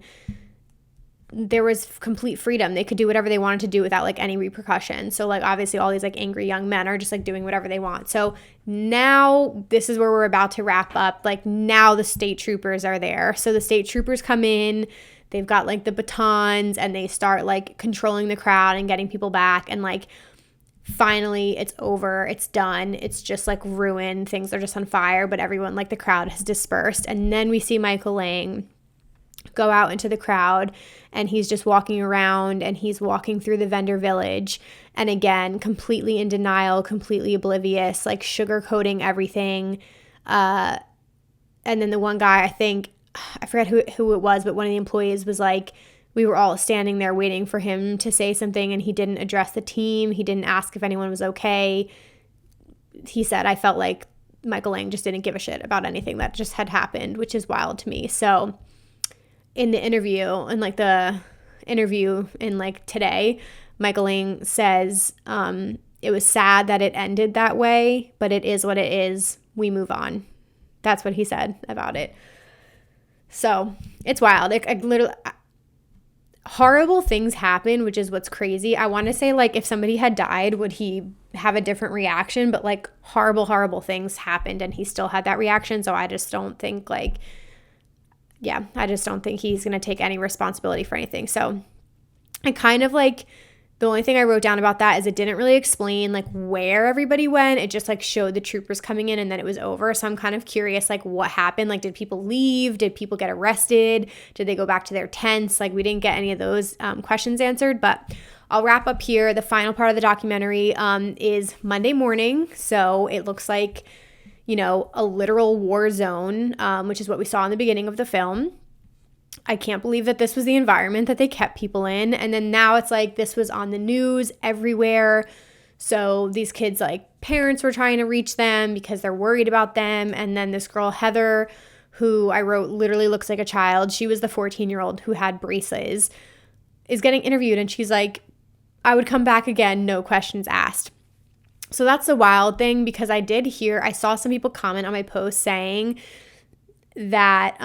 there was complete freedom. They could do whatever they wanted to do without like any repercussion. So like obviously all these like angry young men are just like doing whatever they want. So now this is where we're about to wrap up. Like, now the state troopers are there. So the state troopers come in, they've got like the batons, and they start like controlling the crowd and getting people back. And like, finally it's over, it's done, it's just like ruined, things are just on fire, but everyone, like the crowd has dispersed. And then we see Michael Lang go out into the crowd, and he's just walking around, and he's walking through the vendor village, and again, completely in denial, completely oblivious, like sugarcoating everything. And then the one guy, I forget who it was, but one of the employees was like, we were all standing there waiting for him to say something, and he didn't address the team. He didn't ask if anyone was okay. He said, I felt like Michael Lang just didn't give a shit about anything that just had happened, which is wild to me. So in the interview, today, Michael Lang says, it was sad that it ended that way, but it is what it is. We move on. That's what he said about it. So it's wild. Horrible things happen, which is what's crazy. I want to say, like, if somebody had died, would he have a different reaction? But like, horrible things happened, and he still had that reaction. So I just don't think he's going to take any responsibility for anything. So I kind of like, the only thing I wrote down about that is it didn't really explain like where everybody went. It just like showed the troopers coming in, and then it was over. So I'm kind of curious, like, what happened? Like, did people leave? Did people get arrested? Did they go back to their tents? Like, we didn't get any of those questions answered, but I'll wrap up here. The final part of the documentary is Monday morning. So it looks like, you know, a literal war zone, which is what we saw in the beginning of the film. I can't believe that this was the environment that they kept people in. And then now it's like this was on the news everywhere. So these kids, like, parents were trying to reach them because they're worried about them. And then this girl, Heather, who I wrote literally looks like a child, she was the 14-year-old who had braces, is getting interviewed. And she's like, I would come back again, no questions asked. So that's the wild thing, because I saw some people comment on my post saying that,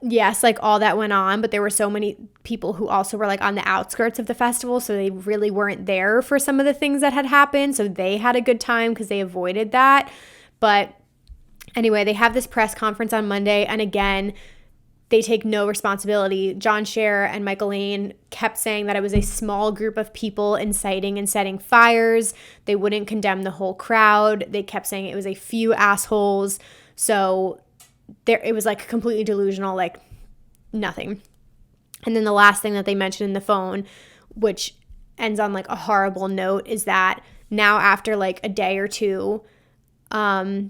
yes, like all that went on, but there were so many people who also were like on the outskirts of the festival, so they really weren't there for some of the things that had happened, so they had a good time because they avoided that. But anyway, they have this press conference on Monday, and again, they take no responsibility. John Scher and Michael Lane kept saying that it was a small group of people inciting and setting fires. They wouldn't condemn the whole crowd. They kept saying it was a few assholes. So it was like completely delusional, like nothing. And then the last thing that they mentioned in the phone, which ends on like a horrible note, is that now after like a day or two,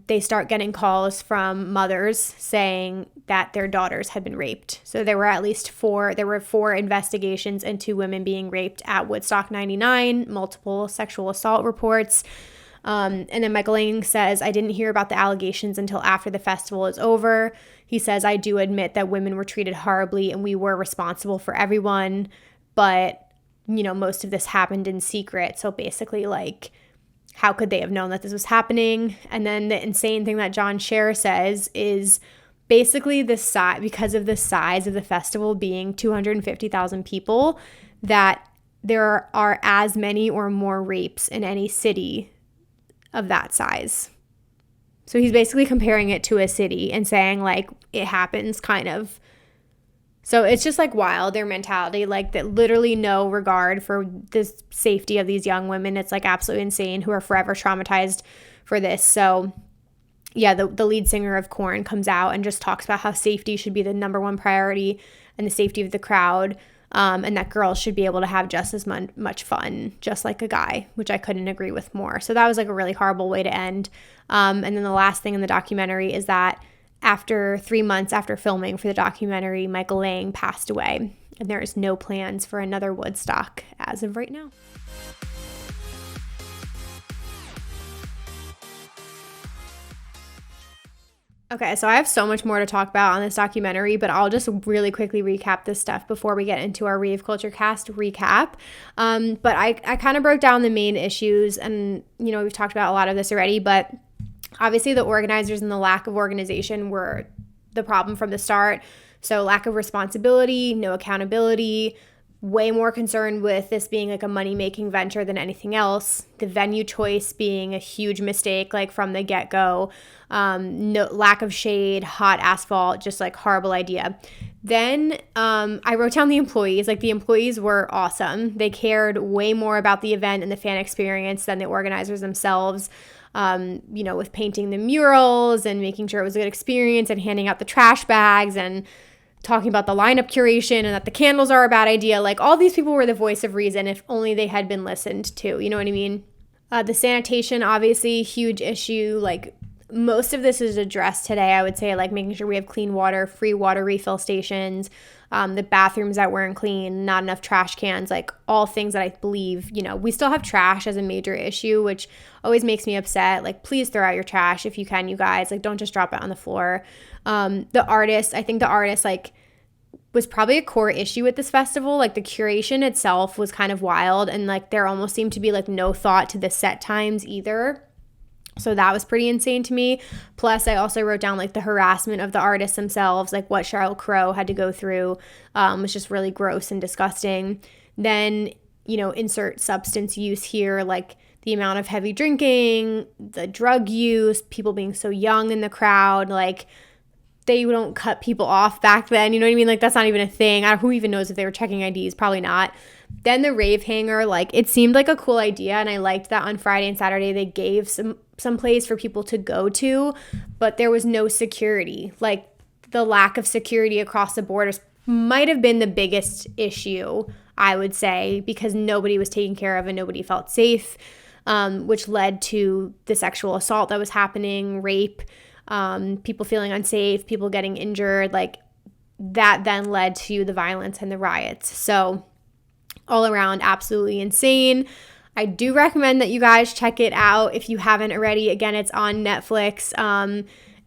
they start getting calls from mothers saying that their daughters had been raped. So there were four investigations into women being raped at Woodstock'99, multiple sexual assault reports. And then Michael Lang says, I didn't hear about the allegations until after the festival is over. He says, I do admit that women were treated horribly and we were responsible for everyone. But, most of this happened in secret. So basically, like, how could they have known that this was happening? And then the insane thing that John Scher says is basically because of the size of the festival being 250,000 people, that there are as many or more rapes in any city of that size. So he's basically comparing it to a city and saying like it happens kind of. So it's just like wild, their mentality, like that literally no regard for the safety of these young women. It's like absolutely insane, who are forever traumatized for this. So yeah, the lead singer of Korn comes out and just talks about how safety should be the number one priority and the safety of the crowd, and that girls should be able to have just as much fun, just like a guy, which I couldn't agree with more. So that was like a really horrible way to end. And then the last thing in the documentary is that after 3 months after filming for the documentary, Michael Lang passed away, and there is no plans for another Woodstock as of right now. Okay, so I have so much more to talk about on this documentary, but I'll just really quickly recap this stuff before we get into our Rave Culture Cast recap. But I kind of broke down the main issues, and, we've talked about a lot of this already, but obviously the organizers and the lack of organization were the problem from the start. So lack of responsibility, no accountability, way more concerned with this being like a money-making venture than anything else. The venue choice being a huge mistake, like from the get-go. No lack of shade, hot asphalt, just like horrible idea. Then I wrote down the employees. Like the employees were awesome. They cared way more about the event and the fan experience than the organizers themselves. With painting the murals and making sure it was a good experience and handing out the trash bags and talking about the lineup curation and that the candles are a bad idea. Like all these people were the voice of reason if only they had been listened to. You know what I mean? The sanitation, obviously, huge issue. Like most of this is addressed today, I would say, like making sure we have clean water, free water refill stations, the bathrooms that weren't clean, not enough trash cans, like all things that I believe, we still have trash as a major issue, which always makes me upset. Like, please throw out your trash if you can, you guys. Like, don't just drop it on the floor. I think the artist, like, was probably a core issue with this festival. Like, the curation itself was kind of wild, and, like, there almost seemed to be, like, no thought to the set times either. So that was pretty insane to me. Plus, I also wrote down like the harassment of the artists themselves, like what Sheryl Crow had to go through was just really gross and disgusting. Then, insert substance use here, like the amount of heavy drinking, the drug use, people being so young in the crowd, like they don't cut people off back then. You know what I mean? Like that's not even a thing. Who even knows if they were checking IDs? Probably not. Then the rave hanger, like it seemed like a cool idea, and I liked that on Friday and Saturday they gave some place for people to go to, but there was no security. Like the lack of security across the borders might have been the biggest issue, I would say, because nobody was taken care of and nobody felt safe, which led to the sexual assault that was happening, rape, people feeling unsafe, people getting injured. Like that then led to the violence and the riots. So all around, absolutely insane. I do recommend that you guys check it out if you haven't already. Again, it's on Netflix.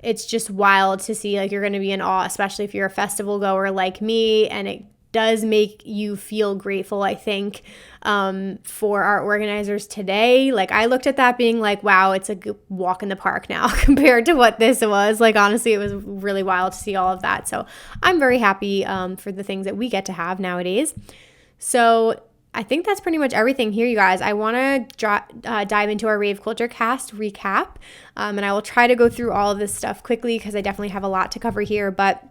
It's just wild to see. Like, you're going to be in awe, especially if you're a festival goer like me, and it does make you feel grateful, I think, for our organizers today. Like, I looked at that being like, wow, it's a good walk in the park now compared to what this was. Like, honestly, it was really wild to see all of that. So I'm very happy for the things that we get to have nowadays. So I think that's pretty much everything here, you guys. I want to dive into our Rave Culture Cast recap, and I will try to go through all of this stuff quickly because I definitely have a lot to cover here. But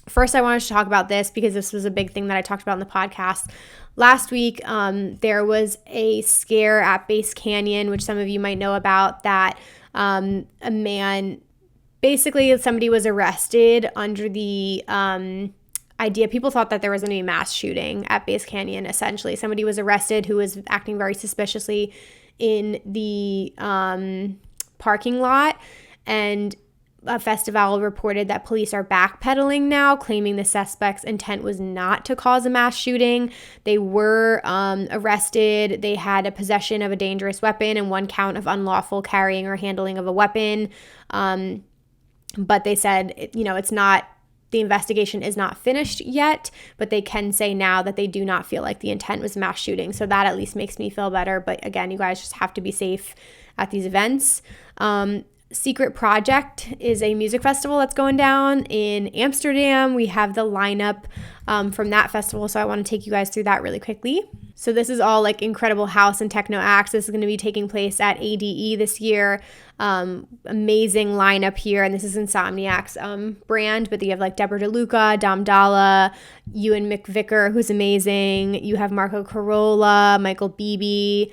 First, I wanted to talk about this because this was a big thing that I talked about in the podcast. Last week, there was a scare at Base Canyon, which some of you might know about, that a man, basically somebody was arrested under the idea. People thought that there was going to be a mass shooting at Base Canyon, essentially. Somebody was arrested who was acting very suspiciously in the parking lot, and a festival reported that police are backpedaling now, claiming the suspect's intent was not to cause a mass shooting. They were arrested. They had a possession of a dangerous weapon and 1 count of unlawful carrying or handling of a weapon. But they said, it's not, the investigation is not finished yet, but they can say now that they do not feel like the intent was mass shooting. So that at least makes me feel better. But again, you guys just have to be safe at these events. Secret Project is a music festival that's going down in Amsterdam. We have the lineup from that festival, so I want to take you guys through that really quickly. So this is all like incredible house and techno acts. This is going to be taking place at ADE this year. Amazing lineup here, and this is Insomniac's brand, but you have like Deborah DeLuca, Dom Dalla, Ewan McVicker, who's amazing. You have Marco Carolla, Michael Beebe,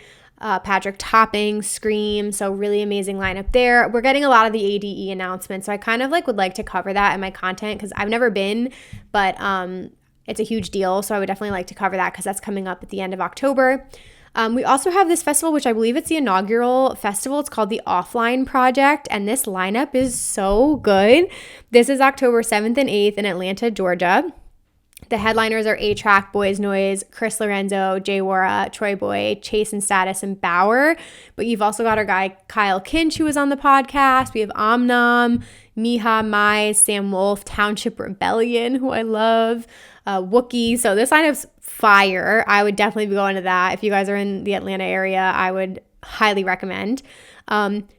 Patrick Topping, Scream. So really amazing lineup there. We're getting a lot of the ADE announcements, so I kind of would like to cover that in my content because I've never been, but it's a huge deal. So I would definitely like to cover that because that's coming up at the end of October. We also have this festival, which I believe it's the inaugural festival. It's called the Offline Project, and this lineup is so good. This is October 7th and 8th in Atlanta, Georgia. The headliners are A-Track, Boys Noise, Chris Lorenzo, Jay Wara, Troy Boy, Chase and Status, and Bauer. But you've also got our guy Kyle Kinch, who was on the podcast. We have Omnam, Miha Mai, Sam Wolf, Township Rebellion, who I love, Wookie. So this lineup's fire. I would definitely be going to that. If you guys are in the Atlanta area, I would highly recommend.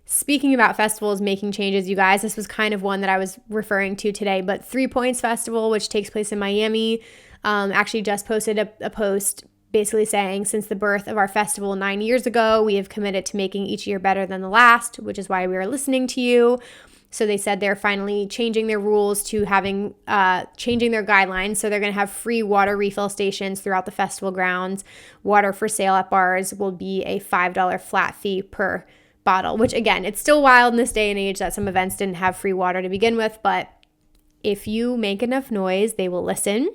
Speaking about festivals making changes, you guys, this was kind of one that I was referring to today, but 3 Points Festival, which takes place in Miami, actually just posted a post basically saying, since the birth of our festival 9 years ago, we have committed to making each year better than the last, which is why we are listening to you. So they said they're finally changing their rules to having, changing their guidelines. So they're going to have free water refill stations throughout the festival grounds. Water for sale at bars will be a $5 flat fee per bottle, which again, it's still wild in this day and age that some events didn't have free water to begin with, but if you make enough noise, they will listen.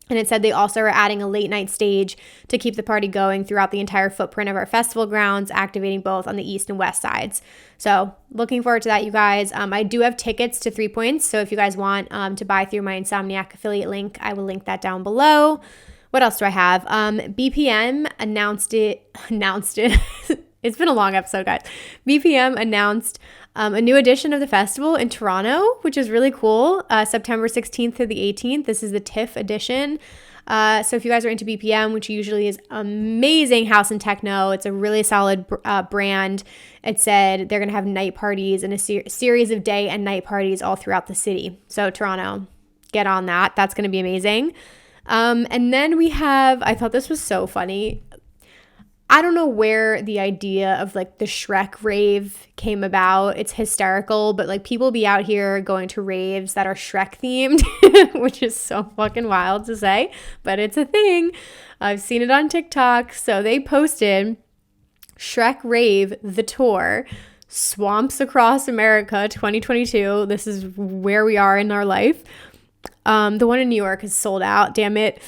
And it said they also are adding a late night stage to keep the party going throughout the entire footprint of our festival grounds, activating both on the east and west sides. So looking forward to that, you guys. I do have tickets to 3 Points, so if you guys want to buy through my Insomniac affiliate link, I will link that down below. What else do I have? BPM announced it. It's been a long episode, guys. BPM announced a new edition of the festival in Toronto, which is really cool. September 16th through the 18th. This is the TIFF edition. So if you guys are into BPM, which usually is amazing house and techno, it's a really solid brand. It said they're going to have night parties and a series of day and night parties all throughout the city. So Toronto, get on that. That's going to be amazing. And then we have, I thought this was so funny. I don't know where the idea of like the Shrek rave came about. It's hysterical, but like people be out here going to raves that are Shrek themed, which is so fucking wild to say, but it's a thing. I've seen it on TikTok. So they posted Shrek Rave, the tour, Swamps Across America 2022. This is where we are in our life. The one in New York is sold out, damn it.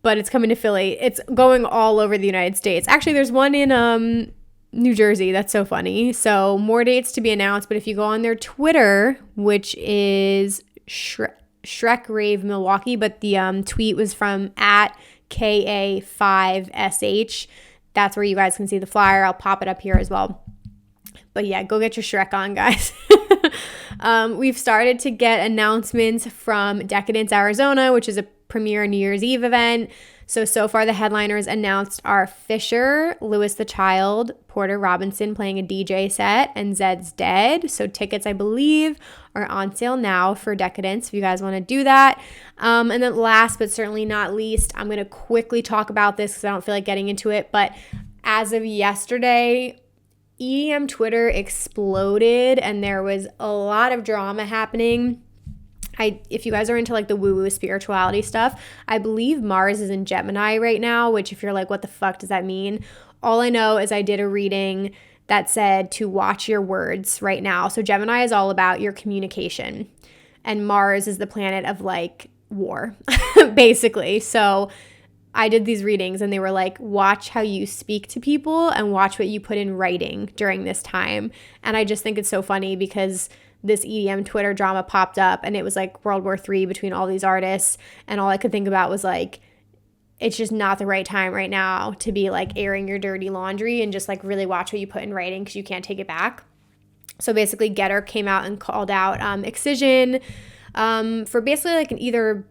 But it's coming to Philly. It's going all over the United States. Actually, there's one in New Jersey. That's so funny. So more dates to be announced. But if you go on their Twitter, which is Shrek Rave Milwaukee, but the tweet was from @KA5SH. That's where you guys can see the flyer. I'll pop it up here as well. But yeah, go get your Shrek on, guys. We've started to get announcements from Decadence, Arizona, which is a premier New Year's Eve event. So far the headliners announced are Fisher, Louis the Child, Porter Robinson playing a DJ set, and Zed's Dead. So tickets, I believe, are on sale now for Decadence if you guys want to do that. And then last but certainly not least, I'm going to quickly talk about this because I don't feel like getting into it. But as of yesterday, EDM Twitter exploded and there was a lot of drama happening. if you guys are into like the woo-woo spirituality stuff, I believe Mars is in Gemini right now, which if you're like, what the fuck does that mean? All I know is I did a reading that said to watch your words right now. So Gemini is all about your communication, and Mars is the planet of like war, basically. So I did these readings and they were like, watch how you speak to people and watch what you put in writing during this time. And I just think it's so funny because this EDM Twitter drama popped up and it was like World War III between all these artists. And all I could think about was like, it's just not the right time right now to be like airing your dirty laundry, and just like really watch what you put in writing because you can't take it back. So basically Getter came out and called out Excision for basically like an either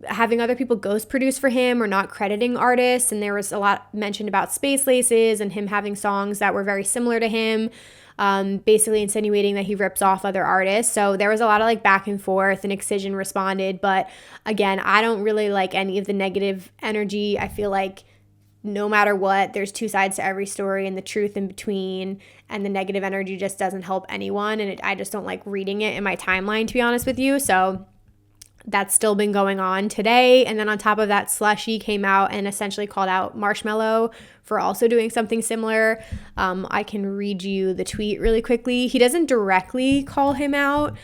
having other people ghost produce for him or not crediting artists. And there was a lot mentioned about Space Laces and him having songs that were very similar to him, basically insinuating that he rips off other artists. So there was a lot of like back and forth, and Excision responded. But again, I don't really like any of the negative energy. I feel like no matter what, there's two sides to every story and the truth in between, and the negative energy just doesn't help anyone. And I just don't like reading it in my timeline, to be honest with you. So that's still been going on today. And then on top of that, Slushy came out and essentially called out Marshmello for also doing something similar. I can read you the tweet really quickly. He doesn't directly call him out,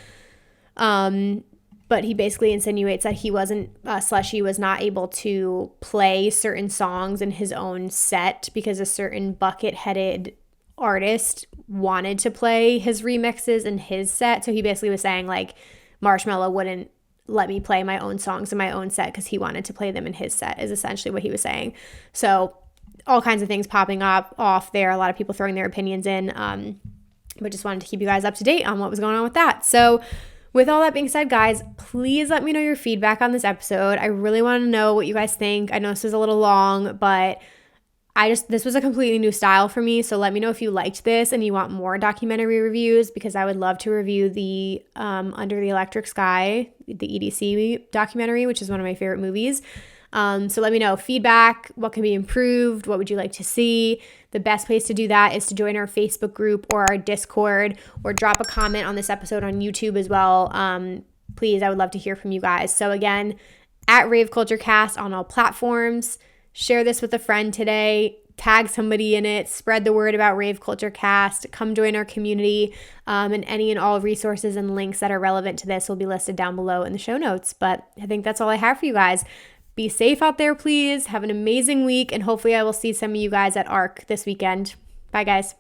but he basically insinuates that Slushy was not able to play certain songs in his own set because a certain bucket-headed artist wanted to play his remixes in his set. So he basically was saying like Marshmello wouldn't let me play my own songs in my own set because he wanted to play them in his set, is essentially what he was saying. So all kinds of things popping up off there, a lot of people throwing their opinions in, but just wanted to keep you guys up to date on what was going on with that. So with all that being said, guys, please let me know your feedback on this episode. I really want to know what you guys think. I know this is a little long, but this was a completely new style for me. So let me know if you liked this and you want more documentary reviews, because I would love to review the Under the Electric Sky, the EDC documentary, which is one of my favorite movies. So let me know feedback, what can be improved, what would you like to see. The best place to do that is to join our Facebook group or our Discord, or drop a comment on this episode on YouTube as well. Please, I would love to hear from you guys. So again, at Rave Culture Cast on all platforms. Share this with a friend today, tag somebody in it, spread the word about Rave Culture Cast, come join our community, and any and all resources and links that are relevant to this will be listed down below in the show notes. But I think that's all I have for you guys. Be safe out there, please. Have an amazing week, and hopefully I will see some of you guys at ARC this weekend. Bye, guys.